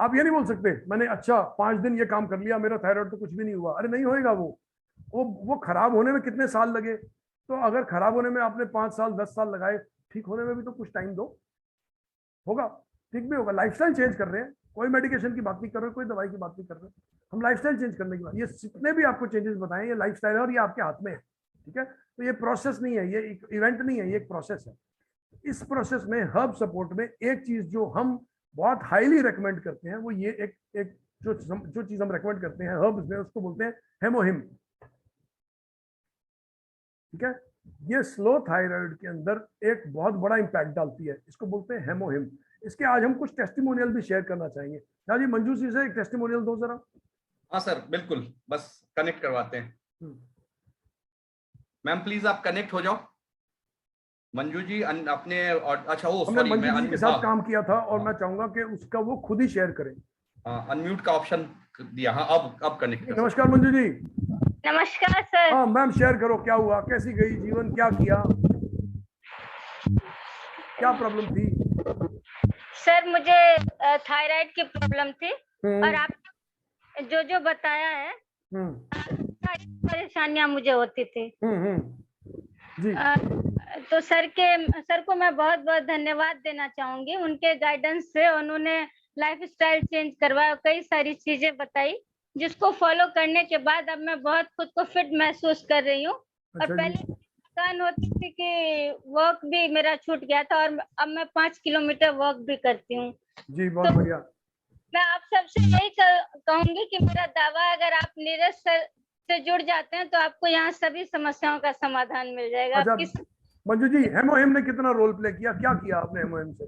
आप ये नहीं बोल सकते मैंने अच्छा 5 दिन ये काम कर लिया मेरा थायराइड तो कुछ भी नहीं हुआ। अरे नहीं होएगा। वो खराब होने में कितने साल लगे? तो अगर खराब होने में आपने 5 साल 10 साल लगाए, ठीक होने में भी तो कुछ टाइम दो, होगा, ठीक भी होगा। लाइफस्टाइल चेंज कर रहे हैं, कोई मेडिकेशन की बात नहीं कर रहे, कोई दवाई की बात नहीं कर रहे, हम लाइफस्टाइल चेंज करने की बात, ये जितने भी आपको चेंजेस बताएं ये लाइफस्टाइल है और ये आपके हाथ में है, ठीक है। तो ये प्रोसेस नहीं है, ये एक इवेंट नहीं है, ये एक प्रोसेस है। इस प्रोसेस में हर्ब सपोर्ट में एक चीज जो हम बहुत हाईली रेकमेंड करते हैं वो ये एक जो चीज हम रेकमेंड करते हैं हर्ब्स में, उसको बोलते हैं हेमोहिम, ठीक है। ये स्लो थायराइड के अंदर एक बहुत बड़ा इंपैक्ट डालती है, इसको बोलते हैं हेमोहिम। इसके आज हम कुछ टेस्टिमोनियल भी शेयर करना चाहेंगे। जी मंजू जी से एक टेस्टिमोनियल दो जरा। हाँ सर बिल्कुल, बस कनेक्ट करवाते हैं। मैम प्लीज आप कनेक्ट हो जाओ। मंजू जी अपने, अच्छा वो हमने सॉरी मैं मंजू जी के साथ काम किया था और मैं चाहूंगा कि उसका वो खुद ही शेयर करें। अनम्यूट का ऑप्शन दिया, हाँ अब कनेक्ट कर। नमस्कार मंजू जी। नमस्कार सर। हाँ मैम शेयर करो, क्या हुआ, कैसी गई जीवन, क्या किया, क्या प्रॉब्लम थी? सर मुझे थायराइड की प्रॉब्लम थी और आप जो जो बताया है सारी परेशानियां मुझे होती थी। जी। तो सर को मैं बहुत बहुत धन्यवाद देना चाहूंगी। उनके गाइडेंस से उन्होंने लाइफस्टाइल चेंज करवाया, कई सारी चीजें बताई जिसको फॉलो करने के बाद अब मैं बहुत खुद को फिट महसूस कर रही हूँ। और पहले थकान होती थी कि वॉक भी मेरा छूट गया था और अब मैं 5 किलोमीटर वॉक भी करती हूँ। जी बहुत बढ़िया। मैं आप सबसे यही कहूंगी कि मेरा दावा, अगर आप नीरज सर से जुड़ जाते हैं तो आपको यहाँ सभी समस्याओं का समाधान मिल जाएगा। अच्छा मंजू जी, हेमोहिम ने कितना रोल प्ले किया, क्या किया आपने हेमोहिम से?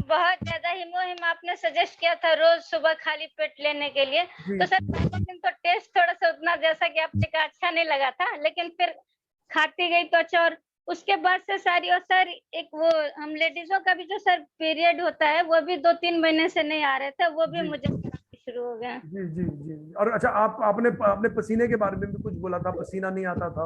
बहुत ज्यादा। हेमोहिम आपने सजेस्ट किया था रोज सुबह खाली पेट लेने के लिए, तो सर पहले दिन तो टेस्ट थोड़ा सा उतना जैसा कि आपने कहा अच्छा नहीं लगा था, लेकिन फिर खाती गई तो अच्छा। और उसके बाद से सारी, और सर एक वो हम लेडीजों का भी जो सर पीरियड होता है वो भी 2-3 महीने से नहीं आ रहे थे, वो भी मुझे शुरू हो गया। जी जी जी। और अच्छा आपने अपने पसीने के बारे में भी कुछ बोला था, पसीना नहीं आता था?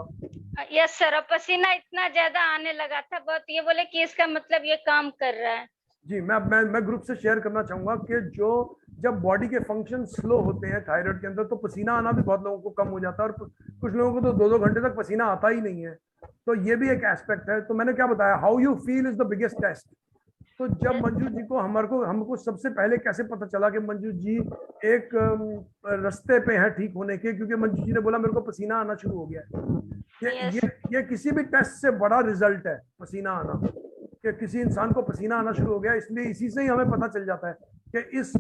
यस सर, और पसीना इतना ज्यादा आने लगा था बहुत, ये बोले कि इसका मतलब ये काम कर रहा है। जी मैं ग्रुप से शेयर करना चाहूंगा कि जो जब बॉडी के फंक्शन स्लो होते हैं थायराइड के अंदर तो पसीना आना भी बहुत लोगों को कम हो जाता है और कुछ लोगों को तो 2-2 घंटे तक पसीना आता ही नहीं है। तो ये भी एक एस्पेक्ट है। तो मैंने क्या बताया, how you feel is the biggest test. तो जब मंजू जी को हमको सबसे पहले कैसे पता चला कि मंजू जी एक रास्ते पे है ठीक होने के, क्योंकि मंजू जी ने बोला मेरे को पसीना आना शुरू हो गया है। ये किसी भी टेस्ट से बड़ा रिजल्ट है पसीना आना, कि किसी इंसान को पसीना आना शुरू हो गया। इसलिए इसी से ही हमें पता चल जाता है कि इस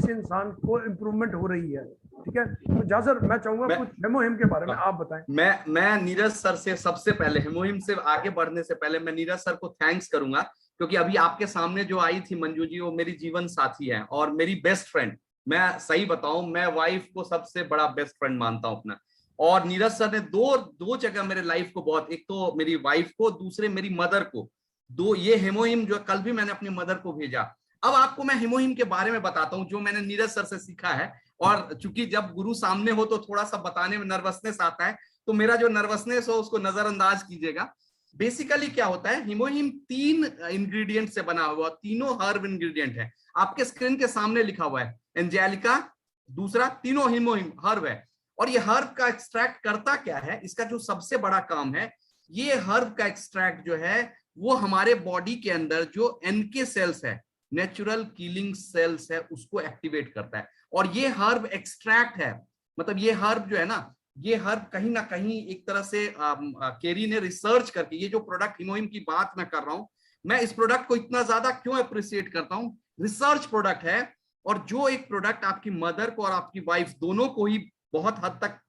इंसान को इम्प्रूवमेंट हो रही है, ठीक है। तो जा सर मैं चाहूंगा कुछ हेमोहिम के बारे में आप बताएं। मैं नीरज सर से सबसे पहले, हेमोहिम से आगे बढ़ने से पहले मैं नीरज सर को थैंक्स करूंगा, क्योंकि अभी आपके सामने जो आई थी मंजू जी वो मेरी जीवन साथी है और मेरी बेस्ट फ्रेंड। मैं सही बताऊं, मैं वाइफ को सबसे बड़ा बेस्ट फ्रेंड मानता हूं अपना। और नीरज सर ने दो जगह मेरे लाइफ को बहुत, एक तो मेरी वाइफ को, दूसरे मेरी मदर को, ये हेमोहिम जो कल भी मैंने अपनी मदर को भेजा। अब आपको मैं हेमोहिम के बारे में बताता हूं जो मैंने नीरज सर से सीखा है। और चूंकि जब गुरु सामने हो तो थोड़ा सा बताने में नर्वसनेस आता है, तो मेरा जो नर्वसनेस हो उसको नजरअंदाज कीजिएगा। बेसिकली क्या होता है, हिमोहिम 3 इंग्रेडिएंट से बना हुआ, तीनों हर्ब इंग्रेडिएंट है। आपके स्क्रीन के सामने लिखा हुआ है एंजेलिका, दूसरा, तीनों हिमोहिम हर्ब है। और ये हर्ब का एक्सट्रैक्ट करता क्या है, इसका जो सबसे बड़ा काम है, ये हर्ब का एक्सट्रैक्ट जो है वो हमारे बॉडी के अंदर जो एनके सेल्स है, नेचुरल किलिंग सेल्स है, उसको एक्टिवेट करता है। और ये हर्ब एक्सट्रैक्ट है, मतलब ये हर्ब जो है ना, ये हर्ब कहीं ना कहीं एक तरह से केरी ने रिसर्च करके, ये जो प्रोडक्ट हिमोहिम की बात मैं कर रहा हूं, मैं इस प्रोडक्ट को इतना ज्यादा क्यों अप्रिशिएट करता हूं, रिसर्च प्रोडक्ट है। और जो एक प्रोडक्ट आपकी मदर को और आपकी वाइफ दोनों को ही बहुत हद तक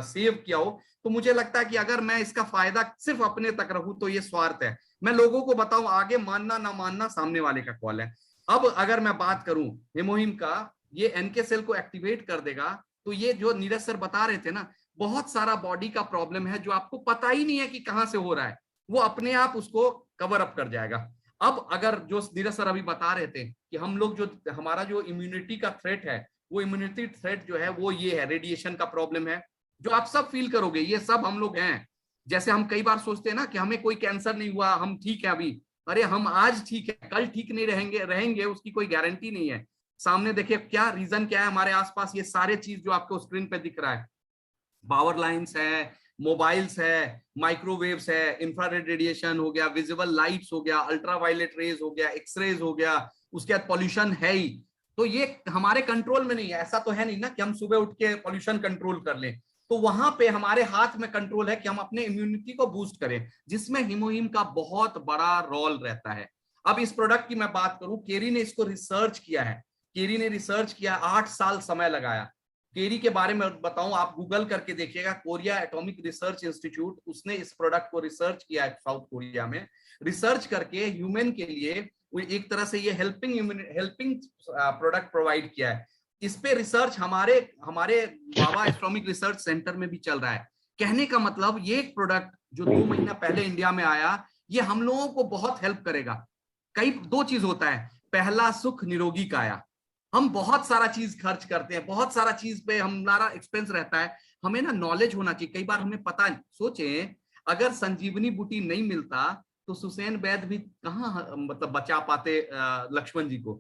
सेव किया हो, तो मुझे लगता है कि अगर मैं इसका फायदा सिर्फ अपने तक रखूं तो ये स्वार्थ है। मैं लोगों को बताऊं, आगे मानना ना मानना सामने वाले का कॉल है। अब अगर मैं बात करूं हिमोहिम का, ये एनके सेल को एक्टिवेट कर देगा। तो ये जो नीरज सर बता रहे थे ना, बहुत सारा बॉडी का प्रॉब्लम है जो आपको पता ही नहीं है कि कहां से हो रहा है, वो अपने आप उसको कवर अप कर जाएगा। अब अगर जो नीरज सर अभी बता रहे थे कि हम लोग जो, हमारा जो इम्यूनिटी का थ्रेट है, वो इम्यूनिटी थ्रेट जो है वो ये है, रेडिएशन का प्रॉब्लम है, जो आप सब फील करोगे, ये सब हम लोग हैं। जैसे हम कई बार सोचते हैं ना कि हमें कोई कैंसर नहीं हुआ, हम ठीक है अभी, अरे हम आज ठीक है, कल ठीक नहीं रहेंगे उसकी कोई गारंटी नहीं है। सामने देखिए क्या रीजन क्या है हमारे आसपास, ये सारे चीज जो आपको स्क्रीन पे दिख रहा है, पावर लाइंस है, मोबाइल्स है, माइक्रोवेव्स है, इंफ्रारेड रेडिएशन हो गया, विजिबल लाइट्स हो गया, अल्ट्रावायलेट रेज हो गया, एक्सरेज हो गया, उसके बाद पॉल्यूशन है ही। तो ये हमारे कंट्रोल में नहीं है। ऐसा तो है नहीं ना कि हम सुबह उठ के पॉल्यूशन कंट्रोल कर लें, तो वहां पे हमारे हाथ में कंट्रोल है कि हम अपने इम्यूनिटी को बूस्ट करें, जिसमें हिमोहिम का बहुत बड़ा रोल रहता है। अब इस प्रोडक्ट की मैं बात करूं, केरी ने इसको रिसर्च किया है। केरी ने रिसर्च किया, 8 साल समय लगाया। केरी के बारे में बताऊं, आप गूगल करके देखिएगा, कोरिया एटॉमिक रिसर्च इंस्टीट्यूट, उसने इस प्रोडक्ट को रिसर्च किया है साउथ कोरिया में। रिसर्च करके ह्यूमन के लिए एक तरह से ये हेल्पिंग प्रोडक्ट प्रोवाइड किया है। इस पे रिसर्च हमारे बाबा एटॉमिक रिसर्च सेंटर में भी चल रहा है। कहने का मतलब ये एक प्रोडक्ट जो 2 महीना पहले इंडिया में आया, ये हम लोगों को बहुत हेल्प करेगा। कई 2 चीज होता है, पहला सुख निरोगी काया। हम बहुत सारा चीज खर्च करते हैं, बहुत सारा चीज पे हमारा एक्सपेंस रहता है, हमें ना नॉलेज होना चाहिए। कई बार हमें पता, सोचें अगर संजीवनी बूटी नहीं मिलता तो सुसैन वैद्य भी कहाँ मतलब बचा पाते लक्ष्मण जी को।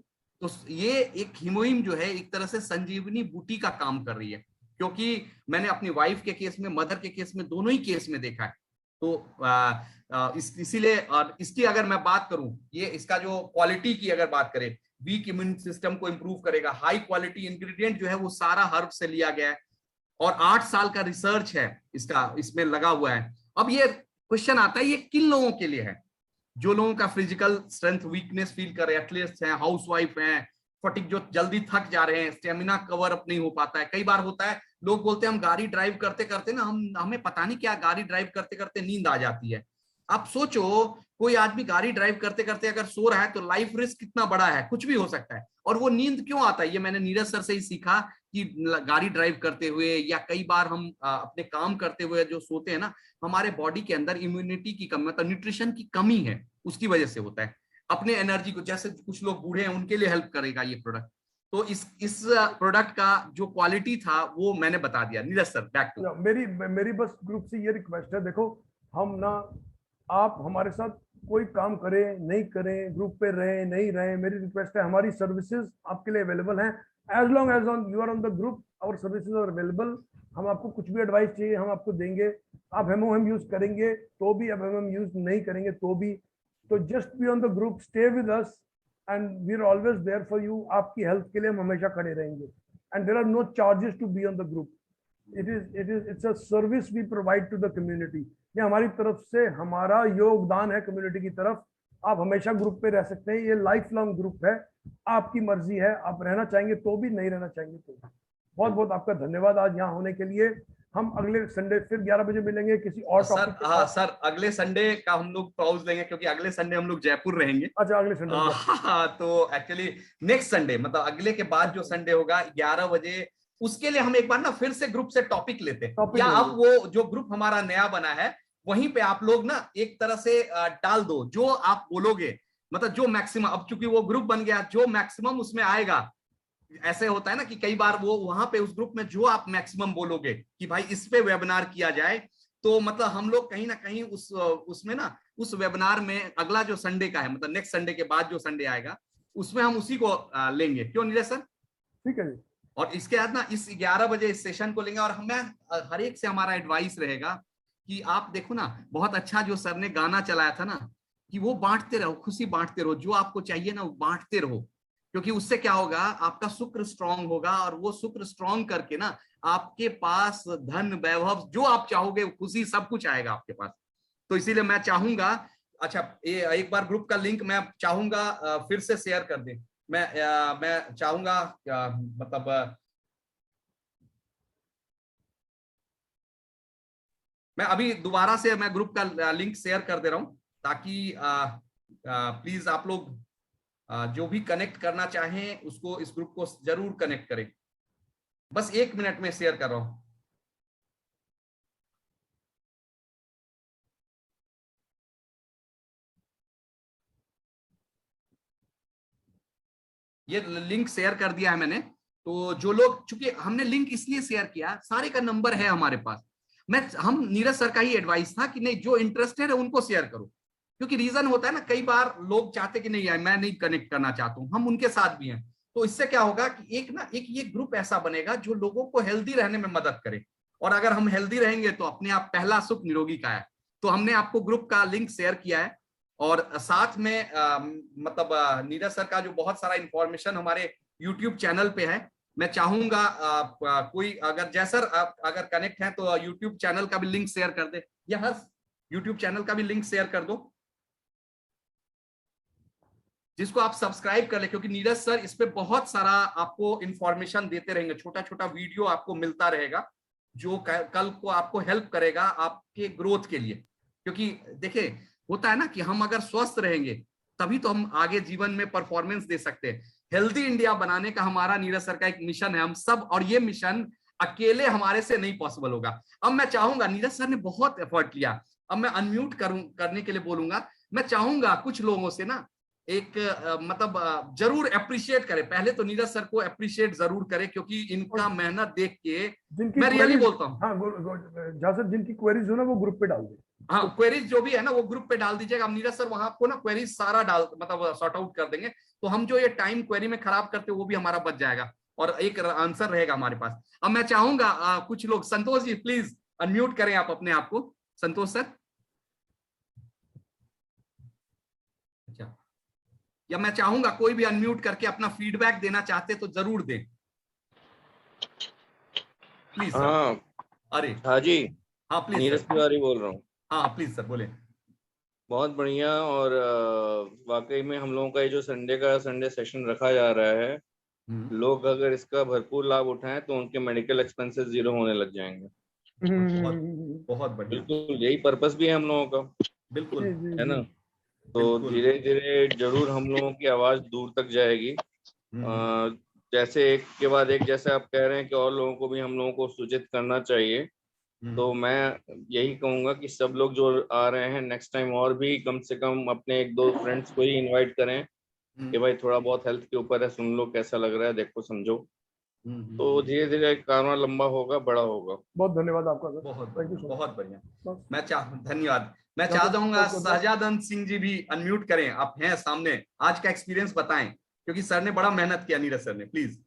तो ये एक हिमोहिम जो है एक तरह से संजीवनी बूटी का काम कर रही है, क्योंकि मैंने अपनी वाइफ के केस में, मदर के केस में, दोनों ही केस में देखा है। तो इसीलिए इसकी अगर मैं बात करूं, ये इसका जो क्वालिटी की अगर बात करें, वीक इम्यून सिस्टम को इंप्रूव करेगा। हाई क्वालिटी इंग्रेडिएंट जो है वो सारा हर्ब से लिया गया है, और 8 साल का रिसर्च है इसका, इसमें लगा हुआ है। अब ये क्वेश्चन आता है, ये किन लोगों के लिए है? जो लोगों का फिजिकल स्ट्रेंथ वीकनेस फील कर रहे हैं, एथलीट्स हैं, हाउसवाइफ हैं, फटिक जो जल्दी थक जा रहे हैं, स्टेमिना कवर अप नहीं हो पाता है। कई बार होता है लोग बोलते हैं हम गाड़ी ड्राइव करते करते ना हमें पता नहीं क्या गाड़ी ड्राइव करते करते नींद आ जाती है। आप सोचो, कोई आदमी गाड़ी ड्राइव करते करते अगर सो रहा है तो लाइफ रिस्क कितना बड़ा है, कुछ भी हो सकता है। और वो नींद क्यों आता है, ये मैंने नीरज सर से ही सीखा कि गाड़ी ड्राइव करते हुए या कई बार हम अपने काम करते हुए जो सोते हैं ना, हमारे बॉडी के अंदर इम्यूनिटी की कमी, मतलब न्यूट्रिशन की कमी है, उसकी वजह से होता है। अपने एनर्जी को, जैसे कुछ लोग बूढ़े हैं उनके लिए हेल्प करेगा ये प्रोडक्ट। तो इस प्रोडक्ट का जो क्वालिटी था वो मैंने बता दिया। Neeraj sir, back to. मेरी बस ग्रुप से ये रिक्वेस्ट है, देखो हम ना, आप हमारे साथ कोई काम करें नहीं करें, ग्रुप पे रहे नहीं रहे, मेरी रिक्वेस्ट है, हमारी सर्विसेज आपके लिए अवेलेबल हैं। As long as on you are on the group, our services are available. हम आपको कुछ भी एडवाइस चाहिए हम आपको देंगे। आप हेमोहेम यूज करेंगे तो भी, अब हेमोहेम यूज नहीं करेंगे तो भी, तो just be on the group, stay with us and we are always there for you. आपकी हेल्थ के लिए हम हमेशा खड़े रहेंगे, and there are no charges to be on the group. It's a service we provide to the community. ये हमारी तरफ से हमारा योगदान है कम्युनिटी की तरफ। आप हमेशा ग्रुप पे रह सकते हैं, ये लाइफ लॉन्ग ग्रुप है, आपकी मर्जी है, आप रहना चाहेंगे तो भी, नहीं रहना चाहेंगे तो भी। बहुत बहुत आपका धन्यवाद आज यहाँ होने के लिए। हम अगले संडे फिर 11 बजे मिलेंगे किसी और टॉपिक के साथ। सर अगले संडे का हम लोग पॉज देंगे, क्योंकि अगले संडे हम लोग जयपुर रहेंगे। अच्छा, अगले संडे? तो एक्चुअली नेक्स्ट संडे, मतलब अगले के बाद जो संडे होगा 11 बजे, उसके लिए हम एक बार ना फिर से ग्रुप से टॉपिक लेते हैं, या अब वो जो ग्रुप हमारा नया बना है वहीं पे आप लोग ना एक तरह से डाल दो, जो आप बोलोगे, मतलब जो मैक्सिमम, अब चूंकि वो ग्रुप बन गया, जो मैक्सिमम उसमें आएगा। ऐसे होता है ना कि कई बार वो वहां पे उस ग्रुप में जो आप मैक्सिमम बोलोगे कि भाई इस पे वेबिनार किया जाए, तो मतलब हम लोग कहीं ना कहीं उसमें ना उस वेबिनार में अगला जो संडे का है, मतलब नेक्स्ट संडे के बाद जो संडे आएगा उसमें हम उसी को लेंगे। क्यों नीरज सर? ठीक है जी। और इसके बाद ना इस 11 बजे इस सेशन को लेंगे, और हमें हर एक से हमारा एडवाइस रहेगा कि आप देखो ना, बहुत अच्छा जो सर ने गाना चलाया था ना, कि वो बांटते रहो, खुशी बांटते रहो, जो आपको चाहिए ना वो बांटते रहो, क्योंकि उससे क्या होगा, आपका शुक्र स्ट्रांग होगा, और वो शुक्र स्ट्रांग करके ना आपके पास धन वैभव जो आप चाहोगे, खुशी सब कुछ आएगा आपके पास। तो इसीलिए मैं चाहूंगा, अच्छा एक बार ग्रुप का लिंक मैं चाहूंगा फिर से शेयर कर दें। मैं चाहूंगा मतलब मैं अभी दोबारा से मैं ग्रुप का लिंक शेयर कर दे रहा हूं, ताकि प्लीज आप लोग जो भी कनेक्ट करना चाहें उसको, इस ग्रुप को जरूर कनेक्ट करें। बस 1 मिनट में शेयर कर रहा हूं। ये लिंक शेयर कर दिया है मैंने। तो जो लोग, चूंकि हमने लिंक इसलिए शेयर किया, सारे का नंबर है हमारे पास, हम नीरज सर का ही एडवाइस था कि नहीं, जो इंटरेस्टेड है उनको शेयर करो, क्योंकि रीजन होता है ना, कई बार लोग चाहते कि नहीं यार मैं नहीं कनेक्ट करना चाहता हूं, हम उनके साथ भी हैं। तो इससे क्या होगा कि एक ये ग्रुप ऐसा बनेगा जो लोगों को हेल्दी रहने में मदद करे, और अगर हम हेल्दी रहेंगे तो अपने आप पहला सुख निरोगी का है। तो हमने आपको ग्रुप का लिंक शेयर किया है, और साथ में मतलब नीरज सर का जो बहुत सारा इंफॉर्मेशन हमारे यूट्यूब चैनल पे है। मैं चाहूंगा कोई अगर जैसर आप अगर कनेक्ट है तो यूट्यूब चैनल का भी लिंक शेयर कर दे, या हर यूट्यूब चैनल का भी लिंक शेयर कर दो जिसको आप सब्सक्राइब कर ले, क्योंकि नीरज सर इस पे बहुत सारा आपको इंफॉर्मेशन देते रहेंगे, छोटा छोटा वीडियो आपको मिलता रहेगा जो कल को आपको हेल्प करेगा आपके ग्रोथ के लिए। क्योंकि देखिए होता है ना कि हम अगर स्वस्थ रहेंगे तभी तो हम आगे जीवन में परफॉर्मेंस दे सकते हैं। हेल्दी इंडिया बनाने का हमारा नीरज सर का एक मिशन है, हम सब, और ये मिशन अकेले हमारे से नहीं पॉसिबल होगा। अब मैं चाहूंगा, नीरज सर ने बहुत एफर्ट लिया, अब मैं अनम्यूट करने के लिए बोलूंगा। मैं चाहूंगा कुछ लोगों से ना एक मतलब जरूर अप्रिशिएट करें। पहले तो नीरज सर को अप्रिशिएट जरूर करें, क्योंकि इनका मेहनत देख के मैं रियली बोलता हूँ। हाँ, जहाँ जिनकी क्वेरीज हो ना वो ग्रुप पे डाल दे। हाँ, क्वेरीज जो भी है ना वो ग्रुप पे डाल दीजिएगा। नीरज सर वहां आपको ना क्वेरीज सारा डाल मतलब सॉर्ट आउट कर देंगे, तो हम जो ये टाइम क्वेरी में खराब करते वो भी हमारा बच जाएगा और एक आंसर रहेगा हमारे पास। अब मैं चाहूंगा कुछ लोग, संतोष जी प्लीज अनम्यूट करें आप अपने आप को। संतोष सर, अच्छा, या मैं चाहूंगा कोई भी अनम्यूट करके अपना फीडबैक देना चाहते तो जरूर दें प्लीज। हाँ, अरे हाँ जी, हाँ प्लीज नीरज सर। तिवारी बोल रहा हूँ। हाँ प्लीज सर बोले। बहुत बढ़िया। और वाकई में हम लोगों का ये जो संडे सेशन रखा जा रहा है, लोग अगर इसका भरपूर लाभ उठाएं तो उनके मेडिकल एक्सपेंसेस 0 होने लग जाएंगे। बहुत बहुत बढ़िया, बिल्कुल यही पर्पस भी है हम लोगों का, बिल्कुल है ना। तो धीरे धीरे जरूर हम लोगों की आवाज दूर तक जाएगी। जैसे एक के बाद एक, जैसे आप कह रहे हैं कि और लोगों को भी हम लोगों को सूचित करना चाहिए, तो मैं यही कहूंगा कि सब लोग जो आ रहे हैं नेक्स्ट टाइम और भी कम से कम अपने 1-2 फ्रेंड्स को ही इनवाइट करें कि भाई थोड़ा बहुत हेल्थ के ऊपर है, सुन लो कैसा लग रहा है, देखो समझो। तो धीरे धीरे कारवां लंबा होगा, बड़ा होगा। बहुत धन्यवाद आपका सर, बहुत थैंक यू बढ़िया, सो बहुत बढ़िया। मच। धन्यवाद। मैं चाहूंगा शहजादन सिंह जी भी अनम्यूट करें, आप हैं सामने, आज का एक्सपीरियंस बताएं, क्योंकि सर ने बड़ा मेहनत किया, नीरज सर ने, प्लीज।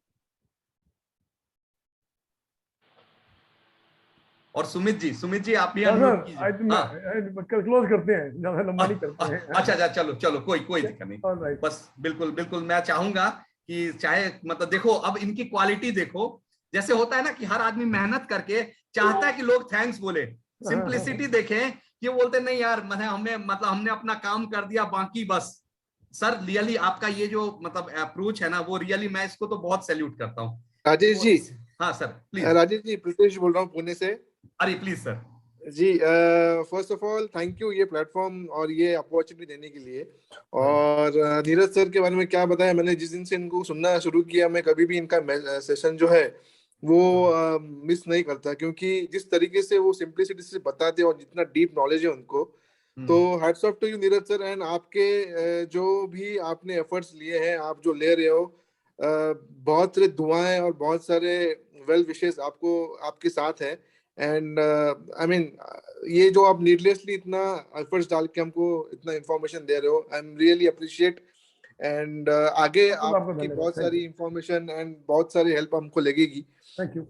और सुमित जी आप भी अनम्यूट कीजिए। क्लोज करते हैं, ज्यादा लंबा नहीं करते हैं। अच्छा, चलो कोई दिक्कत नहीं, बस बिल्कुल मैं चाहूंगा कि चाहे मतलब देखो अब इनकी क्वालिटी देखो, जैसे होता है ना कि हर आदमी मेहनत करके चाहता है कि लोग थैंक्स बोले, सिंप्लिसिटी देखें कि बोलते नहीं यार हमने अपना काम कर दिया, बाकी बस। सर रियली आपका ये जो मतलब अप्रोच है ना, वो रियली मैं इसको तो बहुत सैल्यूट करता हूँ। राजेश जी। हाँ सर प्लीज। राजेश जी, प्रीतेश बोल रहा हूँ पुणे से। अरे please sir ji, first of all thank you ये प्लेटफॉर्म और ये अपॉर्चुनिटी देने के लिए। और नीरज सर के बारे में क्या बताया, मैंने जिस दिन से इनको सुनना शुरू किया, मैं कभी भी इनका सेशन जो है वो मिस नहीं करता, क्योंकि जिस तरीके से वो सिंप्लिसिटी से बताते हैं और जितना डीप नॉलेज है उनको, तो hats off to you Neeraj sir. And आपके जो भी आपने एफर्ट्स लिए हैं, आप जो ले रहे हो, बहुत सारे दुआएं और बहुत सारे वेल विशेस आपको आपके साथ है। एंड आई मीन ये जो आप नीडलेसली इतना एफर्ट्स डाल के हमको इतना इंफॉर्मेशन दे रहे हो, I am really appreciate. And आगे आपकी बहुत सारी इंफॉर्मेशन एंड बहुत सारी हेल्प हमको लगेगी। Thank you.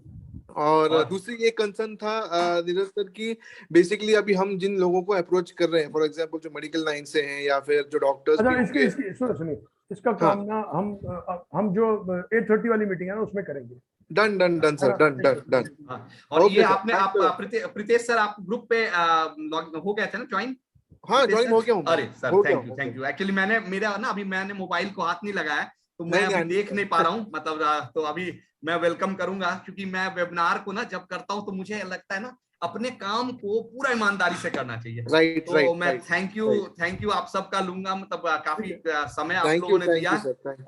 और दूसरी एक कंसर्न था नीरज सर की, बेसिकली अभी हम जिन लोगों को अप्रोच कर रहे हैं, फॉर एग्जांपल जो मेडिकल लाइन से हैं या फिर जो डॉक्टर्स, अच्छा इसकी सुनिए, इसका काम ना हम जो 8:30 वाली मीटिंग है ना उसमें करेंगे। Done sir, done. और ये आपने आप प्रीतेश सर आप ग्रुप पे हो गए थे ना ज्वाइन? हाँ, ज्वाइन हो गया हूँ। अरे सर थैंक यू। एक्चुअली मैंने मोबाइल को हाथ नहीं लगाया है, तो मैं अभी देख नहीं पा रहा हूँ, मतलब तो अभी मैं वेलकम करूंगा, क्योंकि मैं वेबिनार को ना जब करता हूँ तो मुझे लगता है ना अपने काम को पूरा ईमानदारी से करना चाहिए। तो मैं थैंक यू आप सबका लूंगा, मतलब काफी समय आप लोगों ने दिया,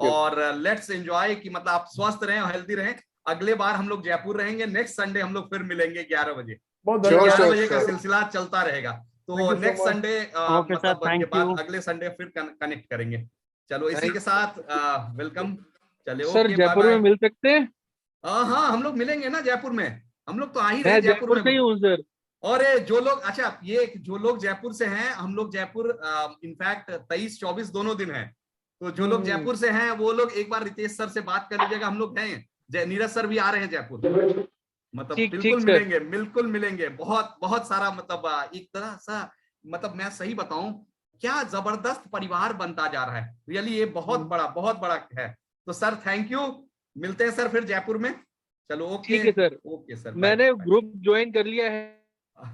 और लेट्स एंजॉय कि मतलब आप स्वस्थ रहें और हेल्दी रहें। अगले बार हम लोग जयपुर रहेंगे, नेक्स्ट संडे हम लोग फिर मिलेंगे 11 बजे। 11 बजे का सिलसिला चलता रहेगा, तो नेक्स्ट संडे मतलब के बाद अगले संडे फिर कनेक्ट करेंगे। चलो इसी के साथ वेलकम। चले सर जयपुर में मिल सकते हैं? हाँ हम लोग मिलेंगे ना जयपुर में, हम लोग तो आ ही रहे जयपुर में। सर और जो लोग, अच्छा ये जो लोग जयपुर से हैं, हम लोग जयपुर इनफैक्ट 23-24 दोनों दिन है, तो जो लोग जयपुर से हैं वो लोग एक बार रितेश सर से बात कर लीजिएगा, हम लोग हैं, नीरज सर भी आ रहे हैं जयपुर, मतलब बिल्कुल मिलेंगे। बहुत सारा मतलब एक तरह सा, मतलब मैं सही बताऊं क्या जबरदस्त परिवार बनता जा रहा है, रियली ये बहुत बड़ा है। तो सर थैंक यू, मिलते हैं सर फिर जयपुर में। चलो ओके। ठीक है सर, ओके सर, मैंने ग्रुप ज्वाइन कर लिया है।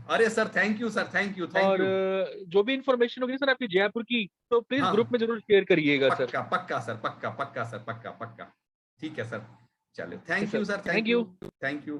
अरे sir thank you sir, thank you, thank और यू। जो भी इंफॉर्मेशन होगी सर आपकी जयपुर की, तो प्लीज हाँ। ग्रुप में जरूर शेयर करिएगा सर। पक्का पक्का सर, पक्का पक्का सर, पक्का पक्का। ठीक है सर, चलो thank sir, you sir, thank thank you. You, thank you.